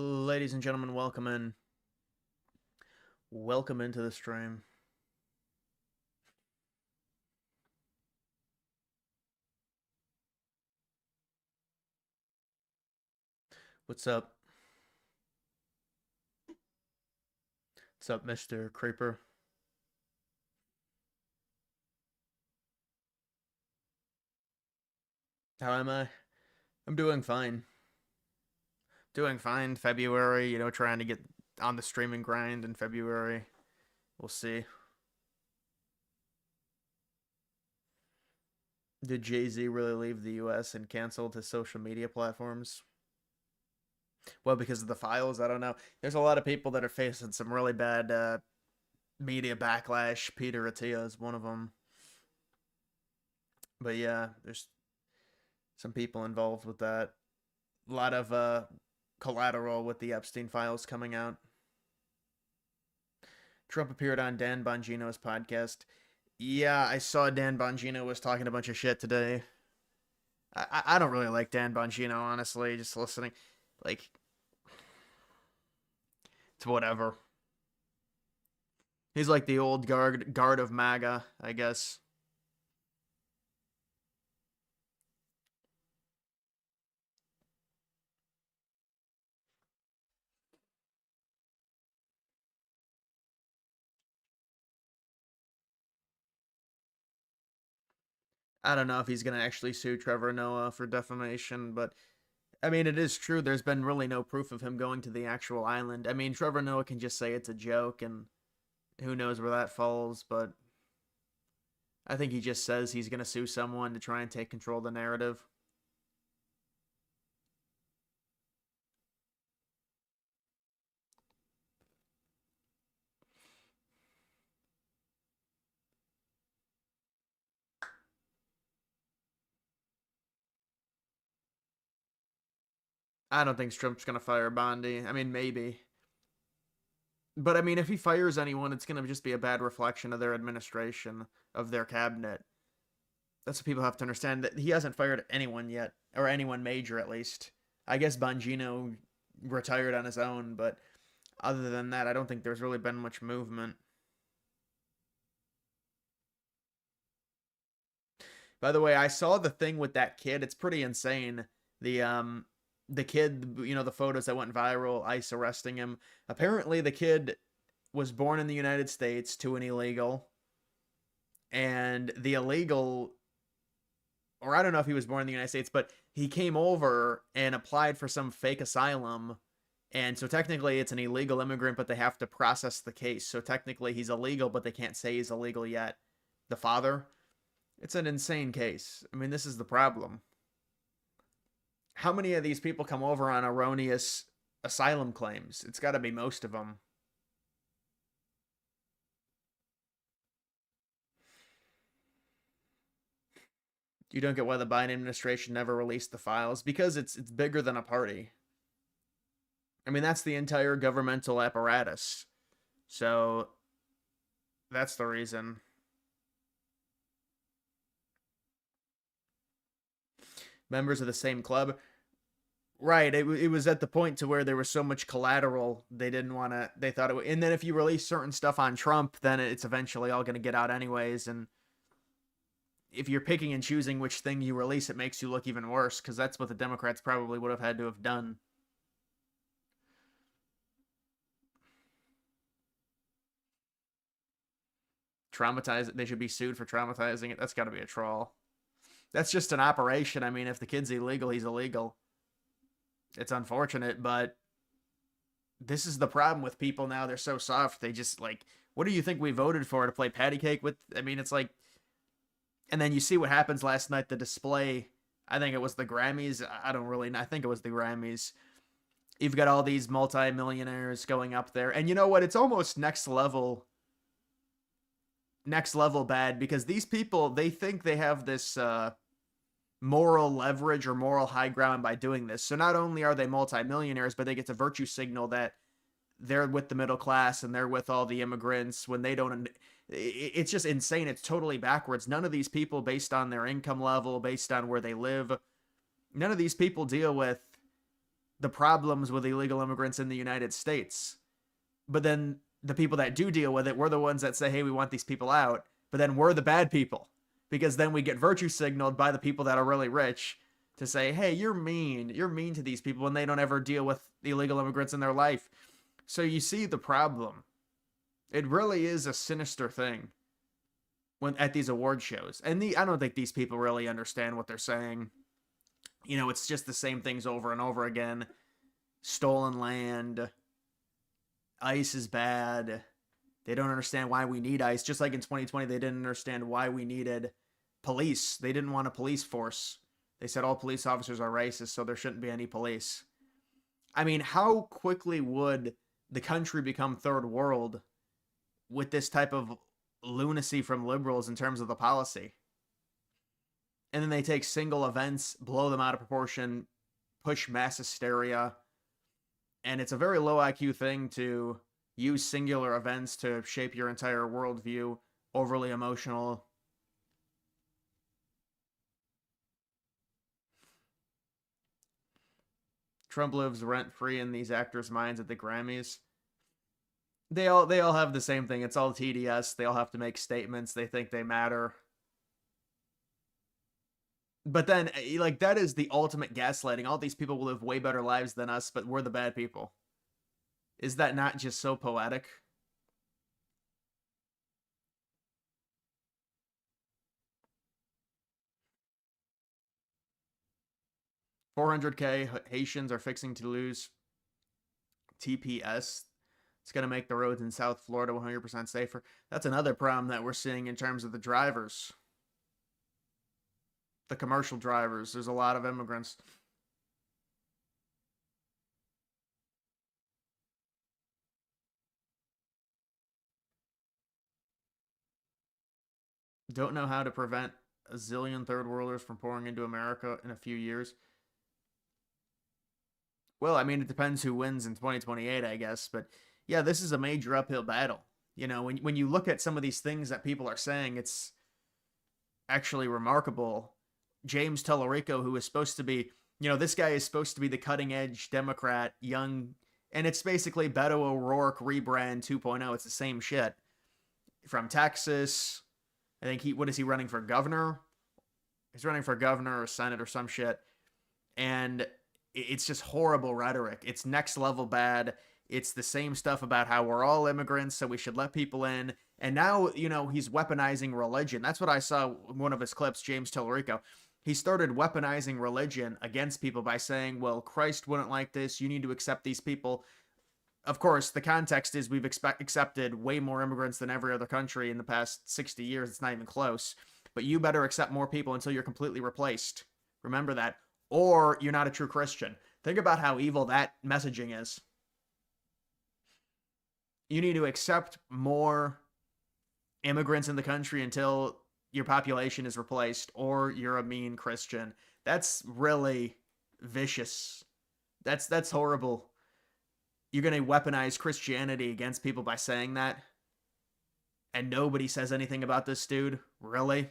Ladies and gentlemen, welcome in. Welcome into the stream. What's up? What's up, Mr. Creeper? How am I? I'm doing fine. Doing fine. February, trying to get on the streaming grind in February. We'll see. Did Jay-Z really leave the US and canceled his social media platforms? Well, because of the files, I don't know. There's a lot of people that are facing some really bad media backlash. Peter Attia is one of them. But yeah, there's some people involved with that. A lot of collateral with the Epstein files coming out. Trump appeared on Dan Bongino's podcast. Yeah, I saw Dan Bongino was talking a bunch of shit today. I don't really like Dan Bongino, honestly. Just listening, like, it's whatever. He's like the old guard of MAGA, I guess. I don't know if he's gonna actually sue Trevor Noah for defamation, but I mean, it is true. There's been really no proof of him going to the actual island. I mean, Trevor Noah can just say it's a joke, and who knows where that falls, but I think he just says he's going to sue someone to try and take control of the narrative. I don't think Trump's going to fire Bondi. I mean, maybe. But I mean, if he fires anyone, it's going to just be a bad reflection of their administration, of their cabinet. That's what people have to understand. That he hasn't fired anyone yet, or anyone major at least. I guess Bongino retired on his own, but other than that, I don't think there's really been much movement. By the way, I saw the thing with that kid. It's pretty insane. The kid, the photos that went viral, ICE arresting him. Apparently the kid was born in the United States to an illegal, and the illegal, or I don't know if he was born in the United States, but he came over and applied for some fake asylum. And so technically it's an illegal immigrant, but they have to process the case. So technically he's illegal, but they can't say he's illegal yet. The father. It's an insane case. I mean, this is the problem. How many of these people come over on erroneous asylum claims? It's got to be most of them. You don't get why the Biden administration never released the files, because it's bigger than a party. I mean, that's the entire governmental apparatus. So that's the reason. Members of the same club. Right. It was at the point to where there was so much collateral they didn't want to. They thought it would. And then if you release certain stuff on Trump, then it's eventually all going to get out anyways. And if you're picking and choosing which thing you release, it makes you look even worse, because that's what the Democrats probably would have had to have done. Traumatize it. They should be sued for traumatizing it. That's got to be a troll. That's just an operation. I mean, if the kid's illegal, he's illegal. It's unfortunate, but this is the problem with people now. They're so soft. They just like, what do you think we voted for, to play patty cake with? I mean, it's like, and then you see what happens last night, the display. I think it was the Grammys. I don't really know. I think it was the Grammys. You've got all these multi-millionaires going up there. And you know what? It's almost next level bad, because these people, they think they have this moral leverage or moral high ground by doing this. So not only are they multimillionaires, but they get to virtue signal that they're with the middle class and they're with all the immigrants when they don't. It's just insane. It's totally backwards. None of these people, based on their income level, based on where they live, none of these people deal with the problems with illegal immigrants in the United States. But then the people that do deal with it, we're the ones that say, hey, we want these people out. But then we're the bad people, because then we get virtue signaled by the people that are really rich to say, hey, you're mean. You're mean to these people, and they don't ever deal with illegal immigrants in their life. So you see the problem. It really is a sinister thing when at these award shows. And I don't think these people really understand what they're saying. You know, it's just the same things over and over again. Stolen land. ICE is bad. They don't understand why we need ICE. Just like in 2020, they didn't understand why we needed police. They didn't want a police force. They said all police officers are racist, so there shouldn't be any police. I mean, how quickly would the country become third world with this type of lunacy from liberals in terms of the policy? And then they take single events, blow them out of proportion, push mass hysteria. And it's a very low IQ thing to use singular events to shape your entire worldview, overly emotional. Trump lives rent-free in these actors' minds at the Grammys. They all have the same thing. It's all TDS. They all have to make statements. They think they matter. But then, like, that is the ultimate gaslighting. All these people will live way better lives than us, but we're the bad people. Is that not just so poetic? $400K Haitians are fixing to lose TPS. It's going to make the roads in South Florida 100% safer. That's another problem that we're seeing in terms of the drivers. The commercial drivers. There's a lot of immigrants. Don't know how to prevent a zillion third worlders from pouring into America in a few years. Well, I mean, it depends who wins in 2028, I guess. But yeah, this is a major uphill battle. You know, when you look at some of these things that people are saying, it's actually remarkable. James Tellerico, who is supposed to be, you know, this guy is supposed to be the cutting edge Democrat, young, and it's basically Beto O'Rourke rebrand 2.0. It's the same shit. From Texas. I think what is he running for, governor? He's running for governor or senate or some shit. And it's just horrible rhetoric. It's next level bad. It's the same stuff about how we're all immigrants, so we should let people in. And now, you know, he's weaponizing religion. That's what I saw in one of his clips, James Tellerico. He started weaponizing religion against people by saying, well, Christ wouldn't like this. You need to accept these people. Of course, the context is we've accepted way more immigrants than every other country in the past 60 years. It's not even close. But you better accept more people until you're completely replaced. Remember that. Or you're not a true Christian. Think about how evil that messaging is. You need to accept more immigrants in the country until your population is replaced, or you're a mean Christian. That's really vicious. That's horrible. You're going to weaponize Christianity against people by saying that? And nobody says anything about this dude? Really?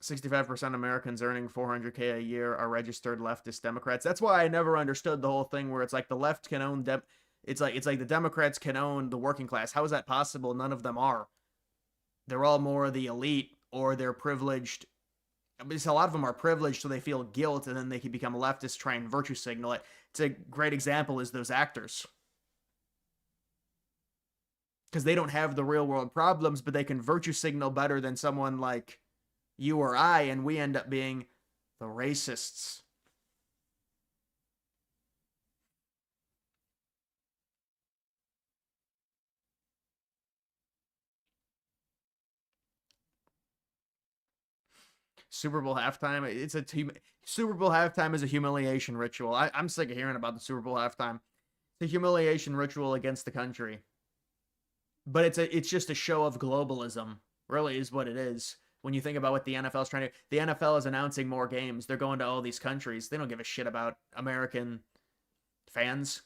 "65% Americans earning $400K a year are registered leftist Democrats." That's why I never understood the whole thing where it's like the left can own it's like the Democrats can own the working class. How is that possible? None of them are. They're all more the elite, or they're privileged. Because a lot of them are privileged, so they feel guilt, and then they can become leftists, try and virtue signal it. It's a great example is those actors. Because they don't have the real world problems, but they can virtue signal better than someone like you or I, and we end up being the racists. Super Bowl halftime. It's a team. Super Bowl halftime is a humiliation ritual. I'm sick of hearing about the Super Bowl halftime. It's a humiliation ritual against the country. But it's just a show of globalism. Really, is what it is. When you think about what the NFL is trying to, the NFL is announcing more games. They're going to all these countries. They don't give a shit about American fans.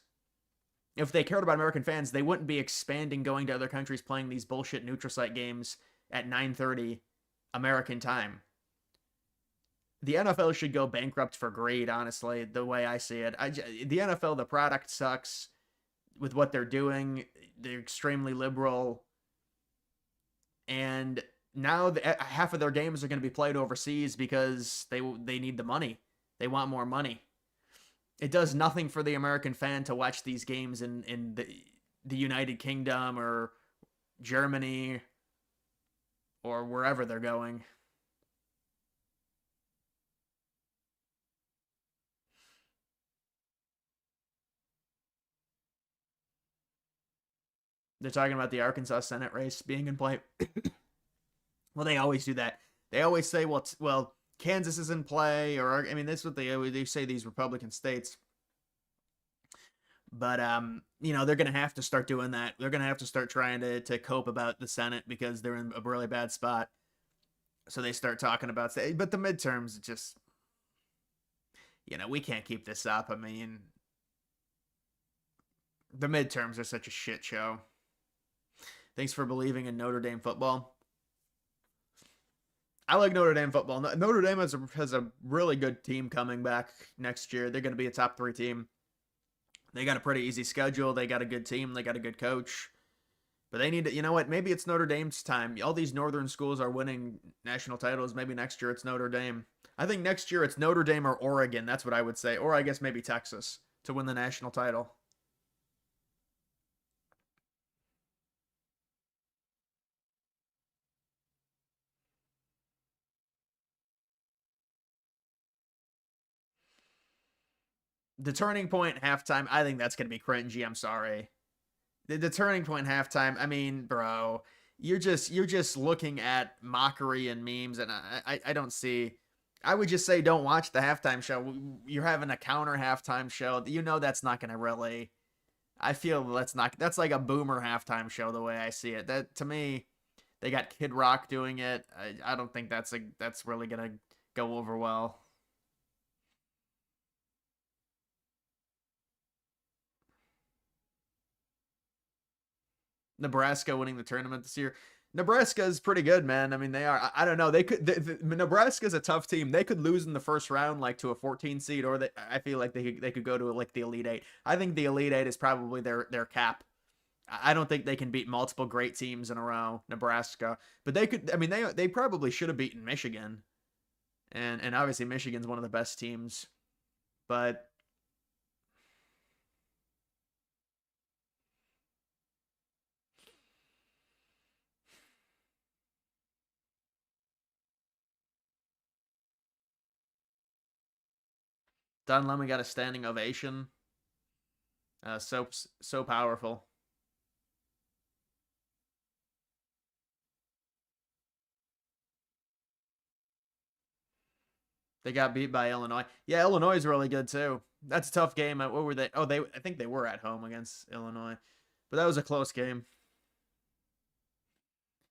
If they cared about American fans, they wouldn't be expanding, going to other countries, playing these bullshit neutral site games at 9:30 American time. the NFL should go bankrupt for greed, honestly, the way I see it. The NFL, the product sucks with what they're doing. They're extremely liberal, and now half of their games are going to be played overseas because they need the money. They want more money. It does nothing for the American fan to watch these games in the United Kingdom or Germany or wherever they're going. They're talking about the Arkansas Senate race being in play. Well, they always do that. They always say, well, Kansas is in play, or I mean, that's what they say these Republican states. But they're gonna have to start doing that. They're gonna have to start trying to cope about the Senate because they're in a really bad spot. So they start talking about, but the midterms just, we can't keep this up. I mean, the midterms are such a shit show. Thanks for believing in Notre Dame football. I like Notre Dame football. Notre Dame has a really good team coming back next year. They're going to be a top 3 team. They got a pretty easy schedule. They got a good team. They got a good coach. But they need to, you know what? Maybe it's Notre Dame's time. All these northern schools are winning national titles. Maybe next year it's Notre Dame. I think next year it's Notre Dame or Oregon. That's what I would say. Or I guess maybe Texas to win the national title. The turning point halftime, I think that's going to be cringy. I'm sorry. The turning point halftime, I mean, bro, you're just looking at mockery and memes, and I don't see. I would just say don't watch the halftime show. You're having a counter halftime show. That's not going to really. I feel that's like a boomer halftime show the way I see it. That to me, they got Kid Rock doing it. I don't think that's really gonna go over well. Nebraska winning the tournament this year. Nebraska is pretty good, man. I mean, they are. I don't know. They could. Nebraska's a tough team. They could lose in the first round, like to a 14 seed, or I feel like they could go to like the Elite Eight. I think the Elite Eight is probably their cap. I don't think they can beat multiple great teams in a row. Nebraska, but they could. I mean, they probably should have beaten Michigan, and obviously Michigan's one of the best teams. But Don Lemon got a standing ovation. So powerful. They got beat by Illinois. Yeah, Illinois is really good too. That's a tough game. What were they? Oh, I think they were at home against Illinois, but that was a close game.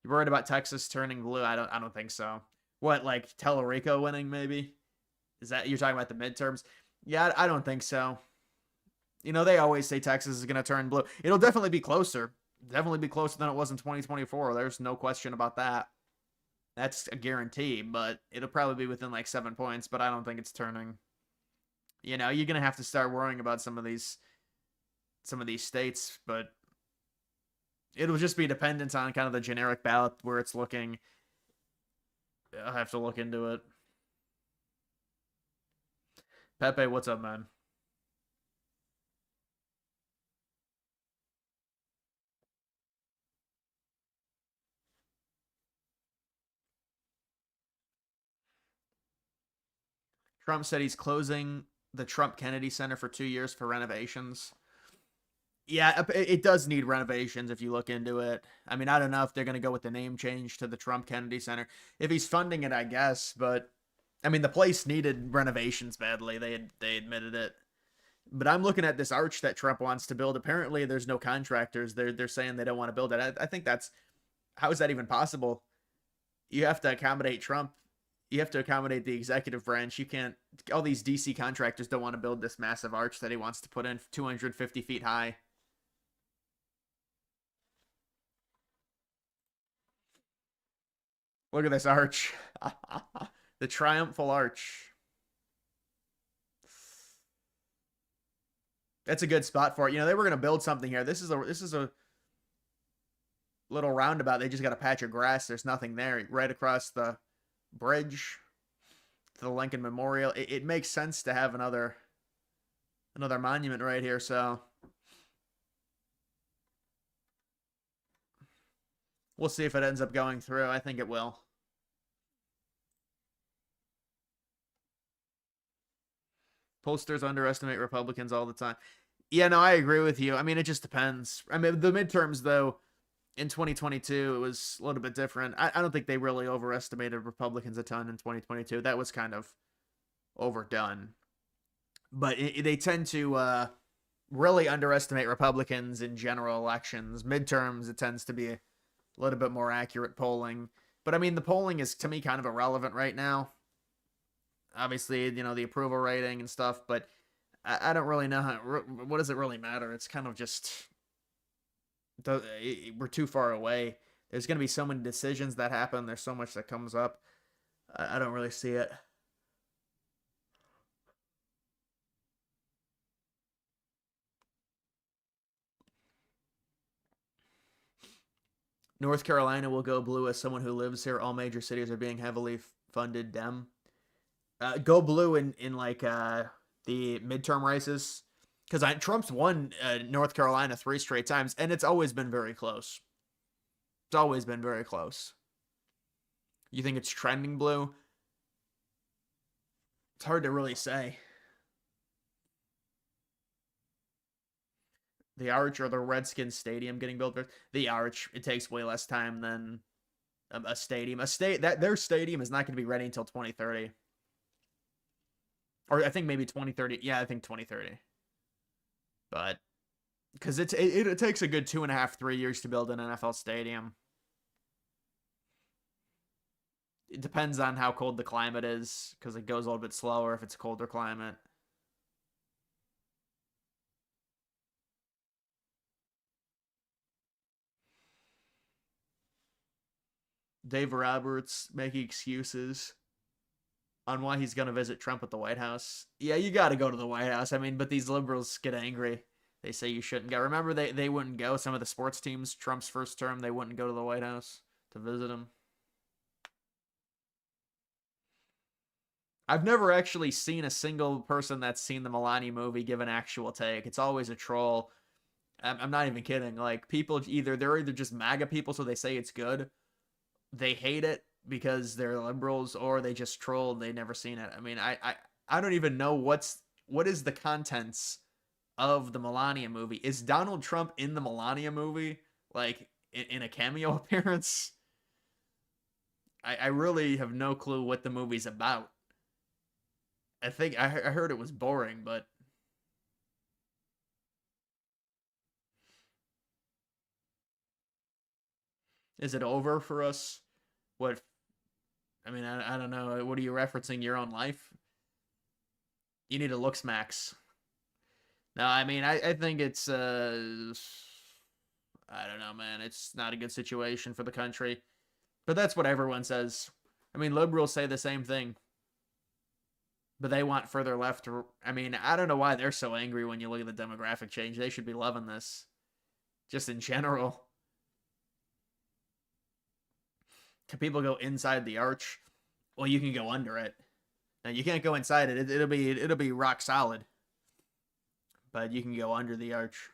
You worried about Texas turning blue? I don't think so. What, like Tellerico winning? Maybe is that you're talking about the midterms? Yeah, I don't think so. They always say Texas is going to turn blue. It'll definitely be closer. Definitely be closer than it was in 2024. There's no question about that. That's a guarantee, but it'll probably be within like 7 points. But I don't think it's turning. You're gonna have to start worrying about some of these states, but it'll just be dependent on kind of the generic ballot where it's looking. I'll have to look into it. Pepe, what's up, man? Trump said he's closing the Trump Kennedy Center for 2 years for renovations. Yeah, it does need renovations if you look into it. I mean, I don't know if they're going to go with the name change to the Trump Kennedy Center. If he's funding it, I guess, but I mean, the place needed renovations badly. They admitted it. But I'm looking at this arch that Trump wants to build. Apparently, there's no contractors. They're saying they don't want to build it. I think that's how is that even possible? You have to accommodate Trump. You have to accommodate the executive branch. You can't. All these DC contractors don't want to build this massive arch that he wants to put in 250 feet high. Look at this arch. The Triumphal Arch. That's a good spot for it. You know, they were going to build something here. This is a little roundabout. They just got a patch of grass. There's nothing there. Right across the bridge to the Lincoln Memorial. It makes sense to have another monument right here. So we'll see if it ends up going through. I think it will. Posters underestimate Republicans all the time. Yeah, no, I agree with you. I mean, it just depends. I mean, the midterms, though, in 2022, it was a little bit different. I don't think they really overestimated Republicans a ton in 2022. That was kind of overdone. But they tend to really underestimate Republicans in general elections. Midterms, it tends to be a little bit more accurate polling. But I mean, the polling is, to me, kind of irrelevant right now. Obviously, you know, the approval rating and stuff, but I don't really know what does it really matter. It's kind of just we're too far away. There's going to be so many decisions that happen. There's so much that comes up. I don't really see it. North Carolina will go blue as someone who lives here. All major cities are being heavily funded Dem. Go blue in like the midterm races because Trump's won North Carolina 3 straight times, and it's always been very close. It's always been very close. You think it's trending blue? It's hard to really say. The Arch or the Redskins Stadium getting built first? The Arch. It takes way less time than a stadium. Their stadium is not going to be ready until 2030. Or I think maybe 2030. Yeah, I think 2030. But because it takes a good 2.5, 3 years to build an NFL stadium. It depends on how cold the climate is, because it goes a little bit slower if it's a colder climate. Dave Roberts making excuses on why he's going to visit Trump at the White House. Yeah, you got to go to the White House. I mean, but these liberals get angry. They say you shouldn't go. Remember, they wouldn't go. Some of the sports teams, Trump's first term, they wouldn't go to the White House to visit him. I've never actually seen a single person that's seen the Melania movie give an actual take. It's always a troll. I'm not even kidding. Like, people they're either just MAGA people, so they say it's good. They hate it because they're liberals, or they just trolled. They never seen it. I mean, I don't even know what is the contents of the Melania movie. Is Donald Trump in the Melania movie, like in a cameo appearance? I really have no clue what the movie's about. I think I heard it was boring, but is it over for us? What? I mean, I don't know. What are you referencing? Your own life? You need a looks max. No, I mean, I think it's I don't know, man. It's not a good situation for the country. But that's what everyone says. I mean, liberals say the same thing. But they want further left. I mean, I don't know why they're so angry when you look at the demographic change. They should be loving this. Just in general. Can people go inside the arch? Well, you can go under it. Now you can't go inside it. It'll be rock solid. But you can go under the arch.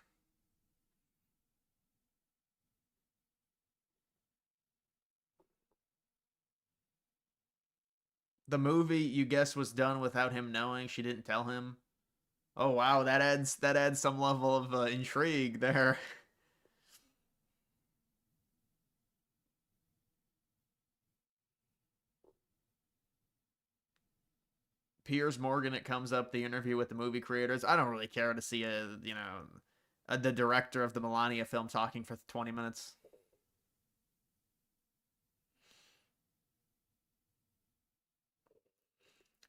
The movie, you guess, was done without him knowing. She didn't tell him. Oh wow, that adds some level of intrigue there. Piers Morgan, it comes up the interview with the movie creators. I don't really care to see the director of the Melania film talking for 20 minutes.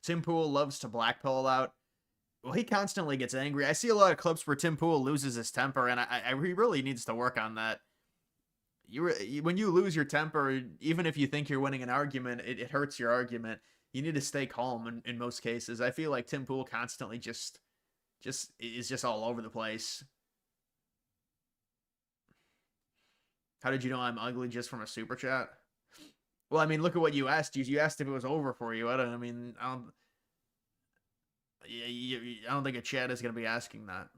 Tim Pool loves to blackball out. Well, he constantly gets angry. I see a lot of clips where Tim Pool loses his temper, and he really needs to work on that. When you lose your temper, even if you think you're winning an argument, it hurts your argument. You need to stay calm in most cases. I feel like Tim Pool constantly just is just all over the place. How did you know I'm ugly just from a super chat? Well, I mean, look at what you asked. You asked if it was over for you. I mean, I don't think a chat is gonna be asking that.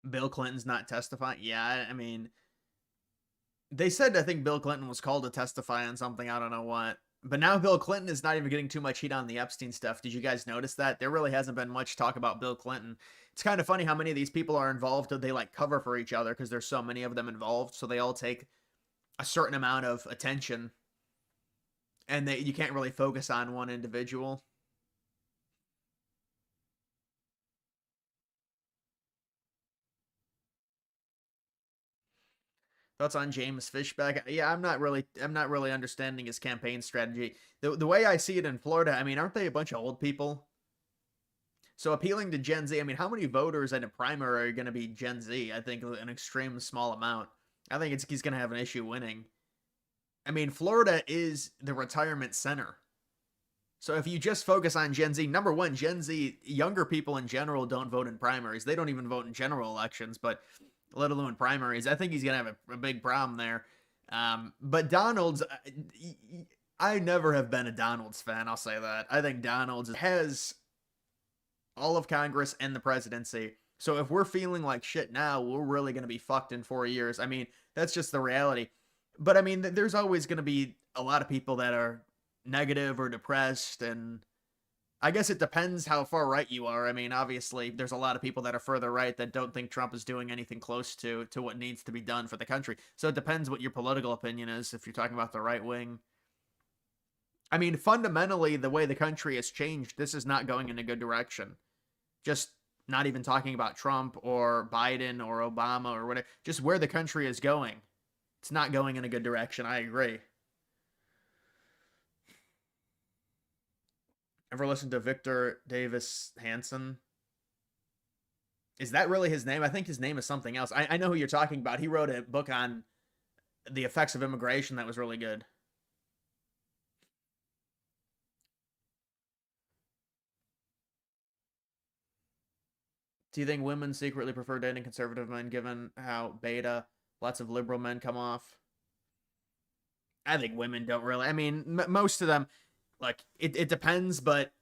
Bill Clinton's not testifying. Yeah, I mean, they said I think Bill Clinton was called to testify on something. I don't know what. But now Bill Clinton is not even getting too much heat on the Epstein stuff. Did you guys notice that? There really hasn't been much talk about Bill Clinton. It's kind of funny how many of these people are involved. They like cover for each other because there's so many of them involved. So they all take a certain amount of attention, and you can't really focus on one individual. Thoughts on James Fishback? Yeah, I'm not really understanding his campaign strategy. The way I see it in Florida, I mean, aren't they a bunch of old people? So appealing to Gen Z, I mean, how many voters in a primary are going to be Gen Z? I think an extreme small amount. I think he's going to have an issue winning. I mean, Florida is the retirement center. So if you just focus on Gen Z, number one, Gen Z, younger people in general don't vote in primaries. They don't even vote in general elections, but let alone primaries. I think he's going to have a big problem there. But Donald's, I never have been a Donald's fan. I'll say that. I think Donald's has all of Congress and the presidency. So if we're feeling like shit now, we're really going to be fucked in 4 years. I mean, that's just the reality. But I mean, there's always going to be a lot of people that are negative or depressed, and I guess it depends how far right you are. I mean, obviously, there's a lot of people that are further right that don't think Trump is doing anything close to what needs to be done for the country. So it depends what your political opinion is if you're talking about the right wing. I mean, fundamentally, the way the country has changed, this is not going in a good direction. Just not even talking about Trump or Biden or Obama or whatever, just where the country is going. It's not going in a good direction. I agree. Ever listened to Victor Davis Hanson? Is that really his name? I think his name is something else. I know who you're talking about. He wrote a book on the effects of immigration that was really good. Do you think women secretly prefer dating conservative men given how beta lots of liberal men come off? I think women don't really. I mean, most of them, like, it depends, but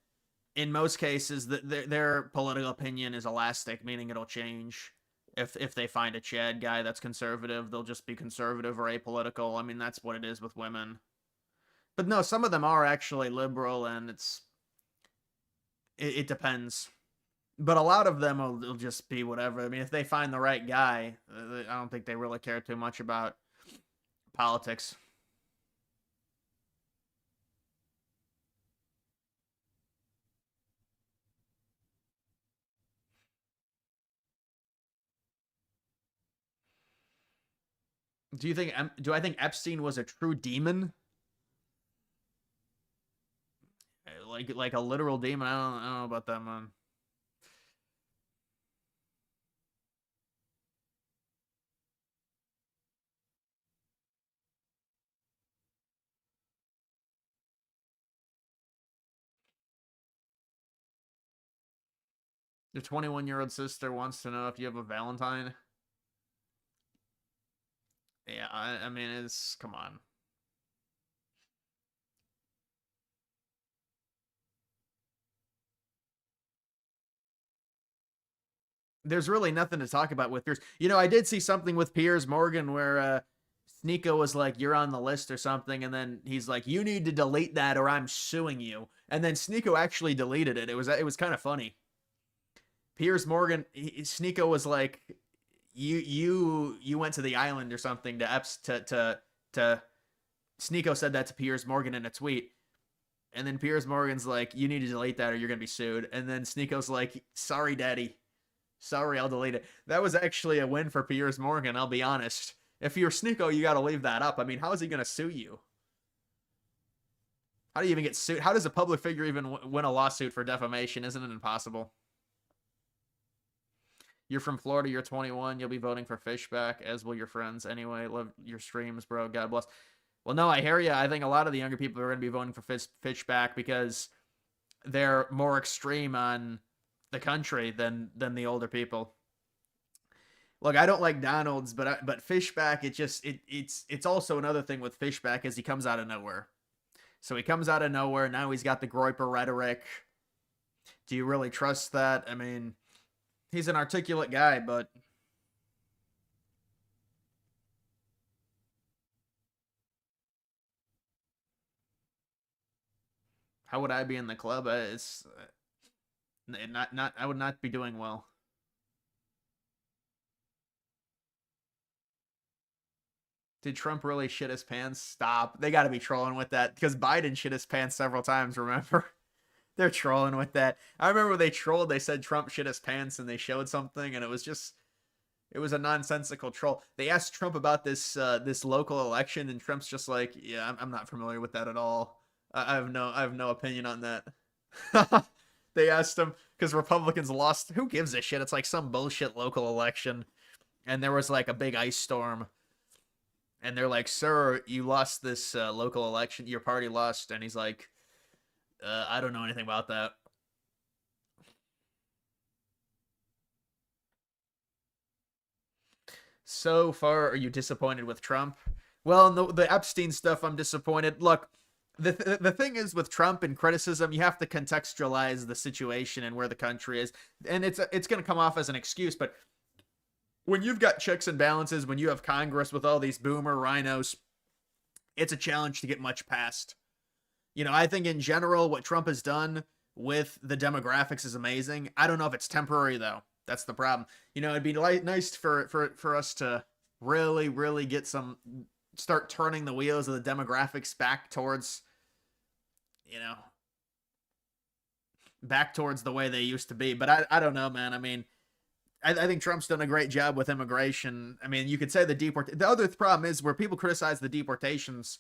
in most cases, their political opinion is elastic, meaning it'll change. If they find a Chad guy that's conservative, they'll just be conservative or apolitical. I mean, that's what it is with women. But no, some of them are actually liberal, and it depends. But a lot of them will just be whatever. I mean, if they find the right guy, I don't think they really care too much about politics. Do I think Epstein was a true demon? Like a literal demon? I don't know about that, man. Your 21-year-old sister wants to know if you have a Valentine. Yeah, I mean, it's come on. There's really nothing to talk about with Piers. You know, I did see something with Piers Morgan where Sneeko was like, "You're on the list" or something, and then he's like, "You need to delete that or I'm suing you." And then Sneeko actually deleted it. It was kind of funny. Piers Morgan, Sneeko was like, "You went to the island or something to Epps to." Sneeko said that to Piers Morgan in a tweet. And then Piers Morgan's like, "You need to delete that or you're gonna be sued." And then Sneeko's like, "Sorry, daddy." Sorry, I'll delete it. That was actually a win for Piers Morgan, I'll be honest. If you're Sneeko, you got to leave that up. I mean, how is he going to sue you? How do you even get sued? How does a public figure even win a lawsuit for defamation? Isn't it impossible? You're from Florida, you're 21, you'll be voting for Fishback, as will your friends. Anyway, love your streams, bro. God bless. Well, no, I hear you. I think a lot of the younger people are going to be voting for Fishback because they're more extreme on the country than the older people. Look, I don't like Donald's, but Fishback, it's also another thing with Fishback is he comes out of nowhere. So he comes out of nowhere. Now he's got the Groyper rhetoric. Do you really trust that? I mean, he's an articulate guy, but how would I be in the club? It's not. I would not be doing well. Did Trump really shit his pants? Stop. They got to be trolling with that because Biden shit his pants several times. Remember? They're trolling with that. I remember when they trolled. They said Trump shit his pants, and they showed something, and it was a nonsensical troll. They asked Trump about this local election, and Trump's just like, yeah, I'm not familiar with that at all. I have no opinion on that. They asked him because Republicans lost. Who gives a shit? It's like some bullshit local election, and there was like a big ice storm, and they're like, "Sir, you lost this local election. Your party lost," and he's like, "I don't know anything about that." So far, are you disappointed with Trump? Well, the Epstein stuff, I'm disappointed. Look, the thing is with Trump and criticism, you have to contextualize the situation and where the country is, and it's going to come off as an excuse. But when you've got checks and balances, when you have Congress with all these boomer rhinos, it's a challenge to get much past. You know, I think in general, what Trump has done with the demographics is amazing. I don't know if it's temporary though. That's the problem. You know, it'd be nice for us to really get start turning the wheels of the demographics back towards, you know, back towards the way they used to be. But I don't know, man. I mean, I think Trump's done a great job with immigration. I mean, you could say the other problem is where people criticize the deportations.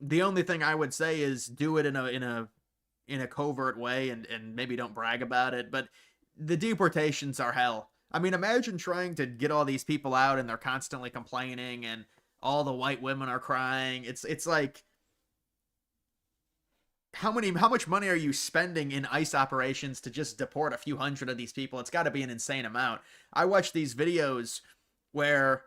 The only thing I would say is do it in a covert way and maybe don't brag about it. But the deportations are hell. I mean, imagine trying to get all these people out and they're constantly complaining and all the white women are crying. It's like how much money are you spending in ICE operations to just deport a few hundred of these people? It's got to be an insane amount. I watch these videos where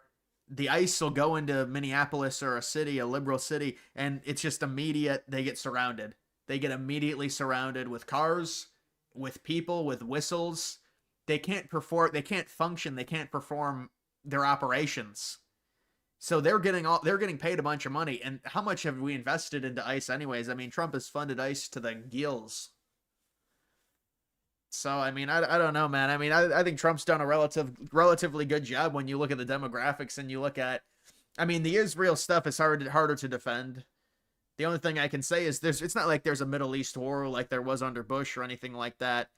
the ICE will go into Minneapolis or a liberal city, and it's just immediate. They get surrounded. They get immediately surrounded with cars, with people, with whistles. They can't perform. They can't function. They can't perform their operations. So they're getting paid a bunch of money. And how much have we invested into ICE anyways? I mean, Trump has funded ICE to the gills. So, I mean, I don't know, man. I mean, I think Trump's done a relatively good job when you look at the demographics and you look at, I mean, the Israel stuff is harder to defend. The only thing I can say is it's not like there's a Middle East war like there was under Bush or anything like that.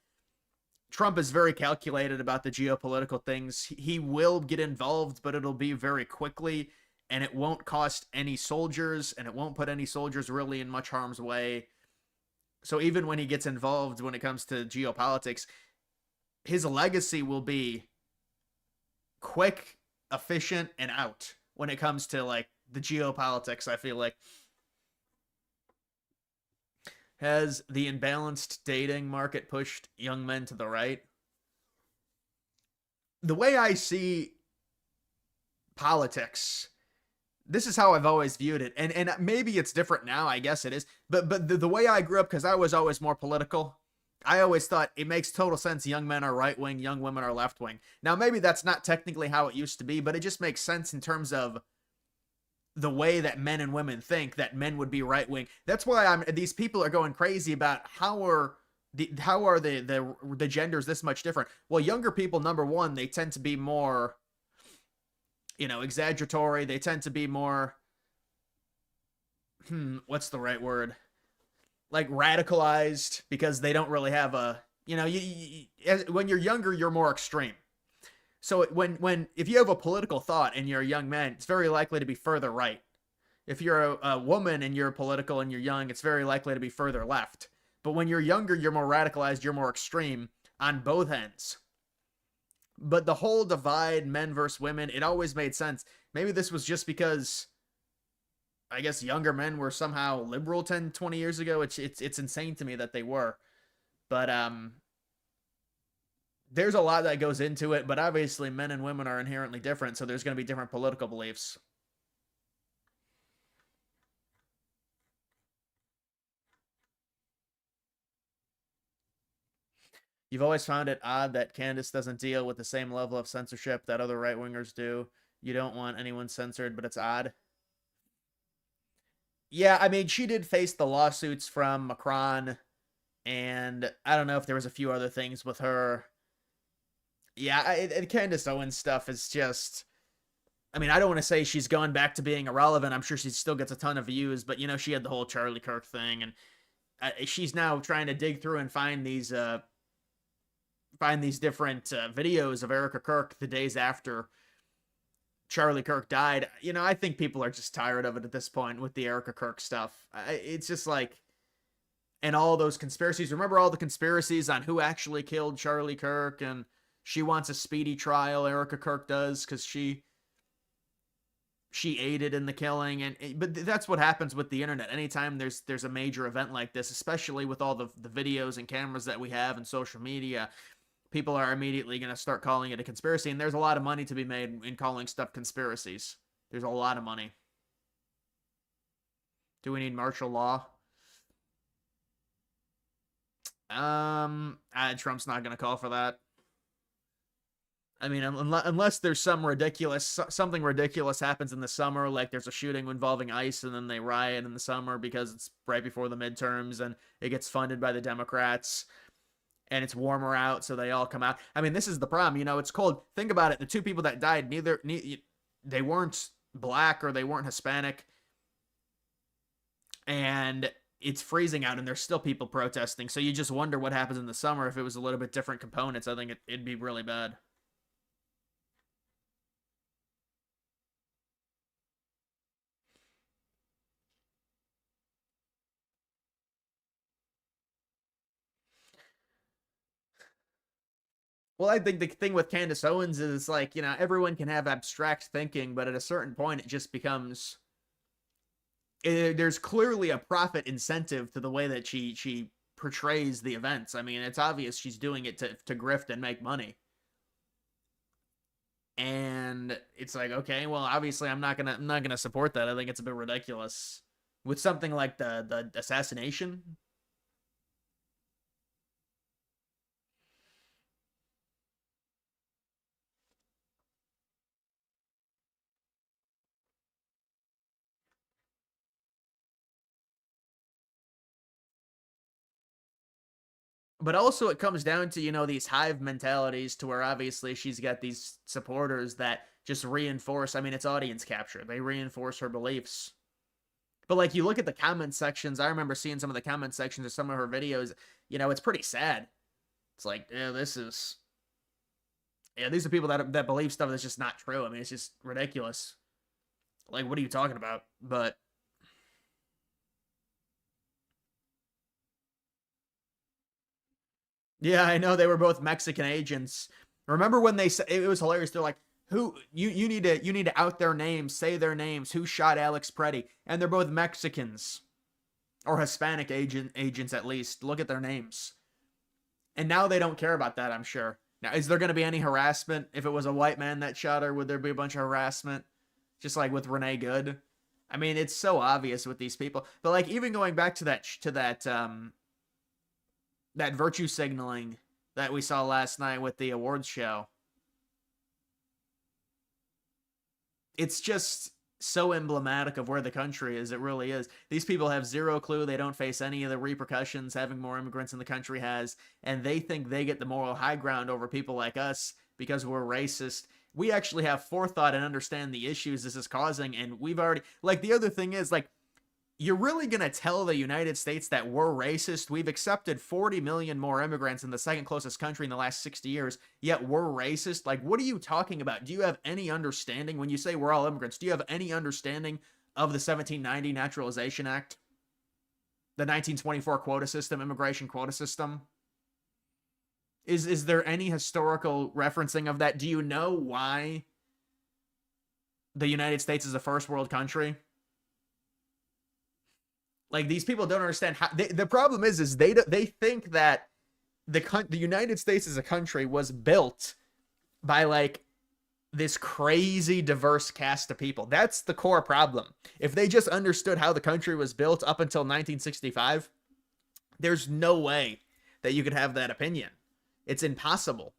Trump is very calculated about the geopolitical things. He will get involved, but it'll be very quickly, and it won't cost any soldiers, and it won't put any soldiers really in much harm's way. So even when he gets involved when it comes to geopolitics, his legacy will be quick, efficient, and out when it comes to like the geopolitics, I feel like. Has the imbalanced dating market pushed young men to the right? The way I see politics, this is how I've always viewed it. And maybe it's different now, I guess it is. But the way I grew up, because I was always more political, I always thought it makes total sense young men are right wing, young women are left wing. Now, maybe that's not technically how it used to be, but it just makes sense in terms of the way that men and women think that men would be right wing. That's why these people are going crazy about how are the genders this much different. Well, younger people, number one, they tend to be more, you know, exaggeratory. They tend to be more what's the right word? Like radicalized because they don't really have You know, when you're younger, you're more extreme. So when if you have a political thought and you're a young man, it's very likely to be further right. If you're a woman and you're political and you're young, it's very likely to be further left. But when you're younger, you're more radicalized, you're more extreme on both ends. But the whole divide, men versus women, it always made sense. Maybe this was just because I guess younger men were somehow liberal 10, 20 years ago. It's insane to me that they were. But there's a lot that goes into it, but obviously men and women are inherently different, so there's going to be different political beliefs. You've always found it odd that Candace doesn't deal with the same level of censorship that other right wingers do. You don't want anyone censored, but it's odd. Yeah, I mean, she did face the lawsuits from Macron, and I don't know if there was a few other things with her. Yeah, Candace Owens stuff is just. I mean, I don't want to say she's gone back to being irrelevant. I'm sure she still gets a ton of views, but she had the whole Charlie Kirk thing, and she's now trying to dig through and find these different videos of Erica Kirk the days after Charlie Kirk died. I think people are just tired of it at this point with the Erica Kirk stuff. It's just like, and all those conspiracies. Remember all the conspiracies on who actually killed Charlie Kirk, and she wants a speedy trial. Erica Kirk does because she aided in the killing, but that's what happens with the internet. Anytime there's a major event like this, especially with all the videos and cameras that we have and social media, people are immediately going to start calling it a conspiracy, and there's a lot of money to be made in calling stuff conspiracies. There's a lot of money. Do we need martial law? Trump's not going to call for that. I mean, unless there's something ridiculous happens in the summer, like there's a shooting involving ICE and then they riot in the summer because it's right before the midterms and it gets funded by the Democrats and it's warmer out, so they all come out. I mean, this is the problem. It's cold. Think about it. The two people that died, they weren't black or they weren't Hispanic, and it's freezing out and there's still people protesting. So you just wonder what happens in the summer if it was a little bit different components. I think it'd be really bad. Well, I think the thing with Candace Owens is like, everyone can have abstract thinking, but at a certain point, it just becomes. There's clearly a profit incentive to the way that she portrays the events. I mean, it's obvious she's doing it to grift and make money. And it's like, okay, well, obviously, I'm not gonna support that. I think it's a bit ridiculous with something like the assassination. But also it comes down to these hive mentalities to where obviously she's got these supporters that just reinforce. I mean, it's audience capture. They reinforce her beliefs. But like, you look at the comment sections. I remember seeing some of the comment sections of some of her videos. It's pretty sad. It's like, yeah, these are people that believe stuff that's just not true. I mean, it's just ridiculous. Like, what are you talking about? But yeah, I know they were both Mexican agents. Remember when they said it was hilarious? They're like, "Who you need to out their names, say their names. Who shot Alex Preddy?" And they're both Mexicans or Hispanic agents at least. Look at their names. And now they don't care about that. I'm sure. Now, is there going to be any harassment if it was a white man that shot her? Would there be a bunch of harassment, just like with Renee Good? I mean, it's so obvious with these people. But like, even going back to that virtue signaling that we saw last night with the awards show. It's just so emblematic of where the country is. It really is. These people have zero clue. They don't face any of the repercussions having more immigrants than the country has, and they think they get the moral high ground over people like us because we're racist. We actually have forethought and understand the issues this is causing, and we've already, like, the other thing is, like, you're really going to tell the United States that we're racist? We've accepted 40 million more immigrants in the second closest country in the last 60 years, yet we're racist? Like, what are you talking about? Do you have any understanding when you say we're all immigrants? Do you have any understanding of the 1790 Naturalization Act? The 1924 quota system, immigration quota system? Is there any historical referencing of that? Do you know why the United States is a first world country? Like, these people don't understand how. The problem is they think that the United States as a country was built by like this crazy diverse cast of people. That's the core problem. If they just understood how the country was built up until 1965, there's no way that you could have that opinion. It's impossible.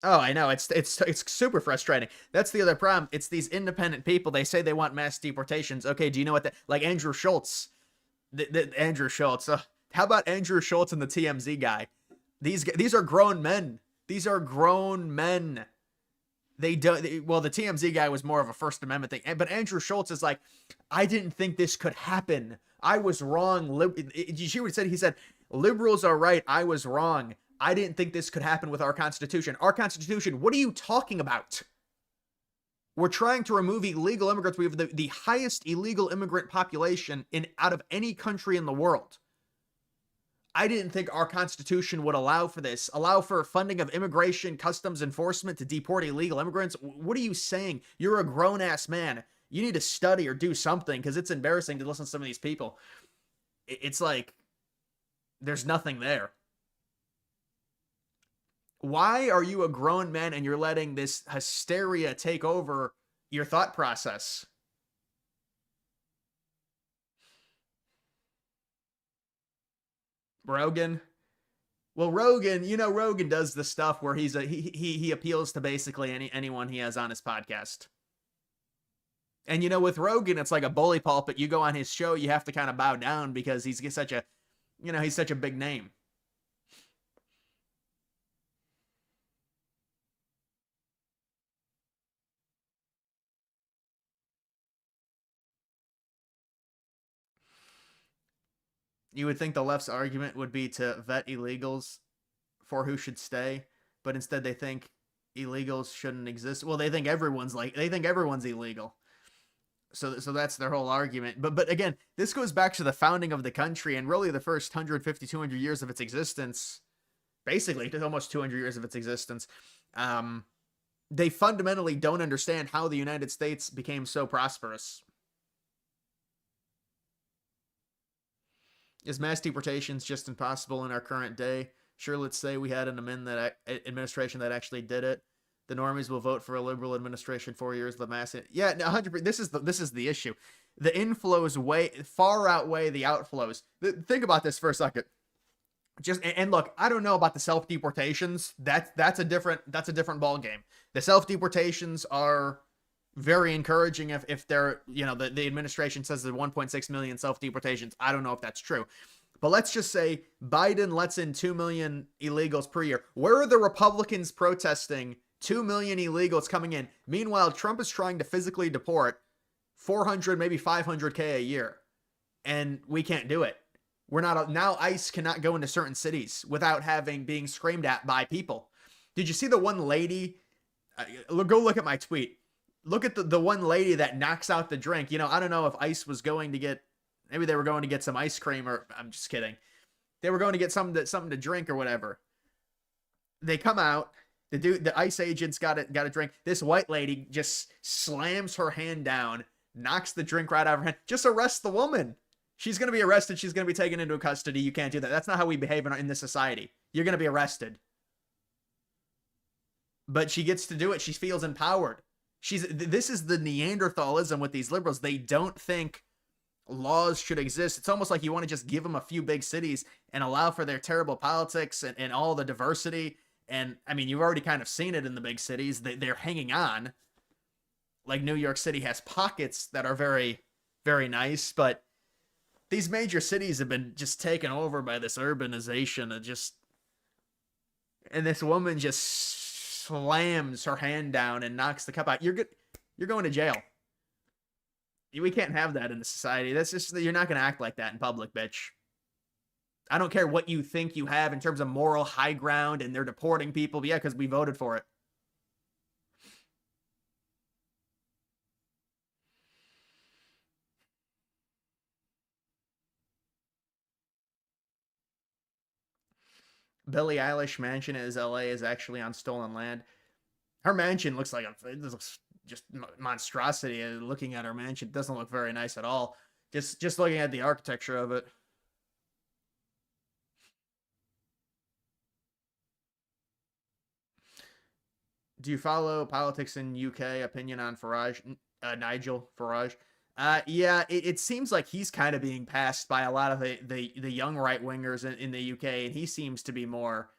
Oh, I know. It's super frustrating. That's the other problem. It's these independent people. They say they want mass deportations. Okay, do you know what that, like Andrew Schultz? Andrew Schultz. How about Andrew Schultz and the TMZ guy? These are grown men. These are grown men. They don't. Well, the TMZ guy was more of a First Amendment thing, but Andrew Schultz is like, I didn't think this could happen. I was wrong. Did you hear what he said? He said, liberals are right. I was wrong. I didn't think this could happen with our Constitution. Our Constitution, what are you talking about? We're trying to remove illegal immigrants. We have the highest illegal immigrant population out of any country in the world. I didn't think our Constitution would allow for this, allow for funding of immigration, customs enforcement to deport illegal immigrants. What are you saying? You're a grown-ass man. You need to study or do something, because it's embarrassing to listen to some of these people. It's like, there's nothing there. Why are you a grown man and you're letting this hysteria take over your thought process? Rogan? Well, Rogan, Rogan does the stuff where he appeals to basically anyone he has on his podcast. And with Rogan, it's like a bully pulpit. You go on his show, you have to kind of bow down because he's such a big name. You would think the left's argument would be to vet illegals for who should stay, but instead they think illegals shouldn't exist. Well, they think everyone's illegal. So that's their whole argument. But again, this goes back to the founding of the country and really the first 150, 200 years of its existence. Basically, almost 200 years of its existence. They fundamentally don't understand how the United States became so prosperous. Is mass deportations just impossible in our current day? Sure, let's say we had an administration that actually did it. The normies will vote for a liberal administration 4 years. The mass, yeah, 100%. This is the issue. The inflows far outweigh the outflows. Think about this for a second. And look, I don't know about the self deportations. That's a different ball game. The self deportations are very encouraging if they're, the administration says there's 1.6 million self-deportations. I don't know if that's true. But let's just say Biden lets in 2 million illegals per year. Where are the Republicans protesting 2 million illegals coming in? Meanwhile, Trump is trying to physically deport 400, maybe 500K a year. And we can't do it. Now ICE cannot go into certain cities without being screamed at by people. Did you see the one lady? Go look at my tweet. Look at the one lady that knocks out the drink. I don't know if ICE was going to get, maybe they were going to get some ice cream, or I'm just kidding. They were going to get something to drink or whatever. They come out, the ICE agents got a drink. This white lady just slams her hand down, knocks the drink right out of her hand. Just arrest the woman. She's going to be arrested. She's going to be taken into custody. You can't do that. That's not how we behave in this society. You're going to be arrested. But she gets to do it. She feels empowered. This is the Neanderthalism with these liberals. They don't think laws should exist. It's almost like you want to just give them a few big cities and allow for their terrible politics and all the diversity. And I mean, you've already kind of seen it in the big cities. They're hanging on. Like New York City has pockets that are very, very nice, but these major cities have been just taken over by this urbanization and this woman just slams her hand down and knocks the cup out. You're good. You're going to jail. We can't have that in a society. That's just, you're not going to act like that in public, bitch. I don't care what you think you have in terms of moral high ground and they're deporting people. But yeah, because we voted for it. Billie Eilish mansion in LA is actually on stolen land. Her mansion looks like it looks just monstrosity. Looking at her mansion, it doesn't look very nice at all. Just looking at the architecture of it. Do you follow politics in UK? Opinion on Farage, Nigel Farage? Yeah, it seems like he's kind of being passed by a lot of the young right wingers in the UK, and he seems to be more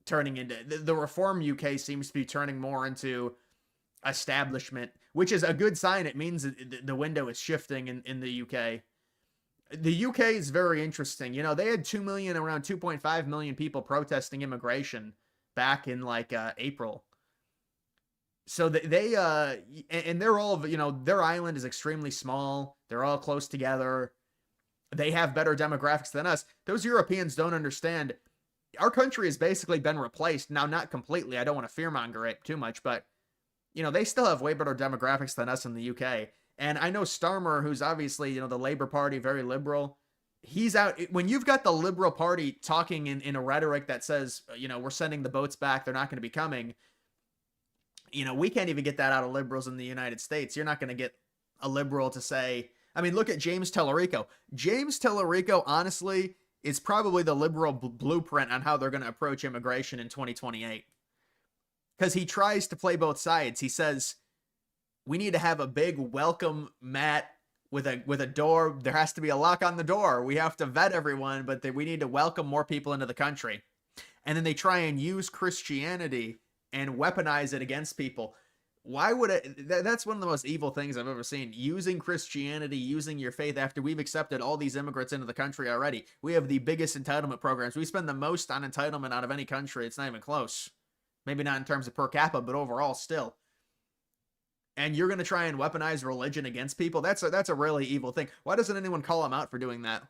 turning into the Reform UK seems to be turning more into establishment, which is a good sign. It means that the window is shifting in the UK. The UK is very interesting. You know, they had 2 million, around 2.5 million people protesting immigration back in like April. So and they're all, you know, their island is extremely small. They're all close together. They have better demographics than us. Those Europeans don't understand. Our country has basically been replaced. Now, not completely. I don't want to fearmonger it too much, but you know, they still have way better demographics than us in the UK. And I know Starmer, who's obviously, you know, the Labour Party, very liberal. He's out when you've got the Liberal Party talking in a rhetoric that says, you know, we're sending the boats back. They're not going to be coming. You know, we can't even get that out of liberals in the United States. You're not going to get a liberal to say, I mean, look at James Tellerico. James Tellerico, honestly, is probably the liberal blueprint on how they're going to approach immigration in 2028. Because he tries to play both sides. He says, we need to have a big welcome mat with a door. There has to be a lock on the door. We have to vet everyone, but we need to welcome more people into the country. And then they try and use Christianity and weaponize it against people. Why would it? That's one of the most evil things I've ever seen. Using Christianity, using your faith after we've accepted all these immigrants into the country already. We have the biggest entitlement programs. We spend the most on entitlement out of any country. It's not even close. Maybe not in terms of per capita, but overall still. And you're going to try and weaponize religion against people? That's a really evil thing. Why doesn't anyone call him out for doing that?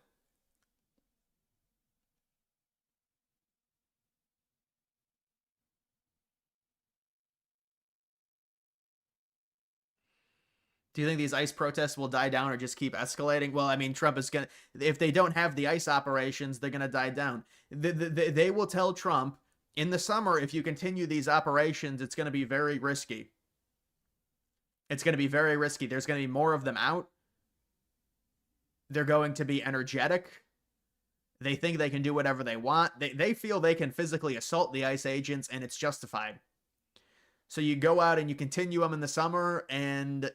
Do you think these ICE protests will die down or just keep escalating? Well, I mean, Trump is going to, if they don't have the ICE operations, they're going to die down. They will tell Trump in the summer, if you continue these operations, it's going to be very risky. It's going to be very risky. There's going to be more of them out. They're going to be energetic. They think they can do whatever they want. They feel they can physically assault the ICE agents, and it's justified. So you go out and you continue them in the summer, and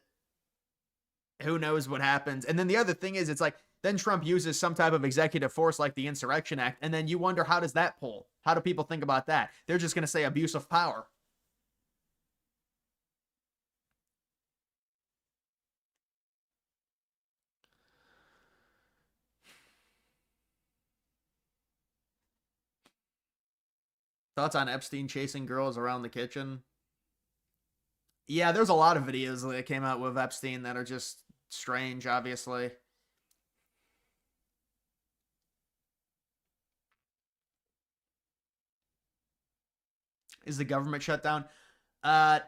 who knows what happens. And then the other thing is, it's like, then Trump uses some type of executive force like the Insurrection Act, and then you wonder, how does that pull? How do people think about that? They're just going to say abuse of power. Thoughts on Epstein chasing girls around the kitchen? Yeah, there's a lot of videos that came out with Epstein that are just strange, obviously. Is the government shut down? Uh,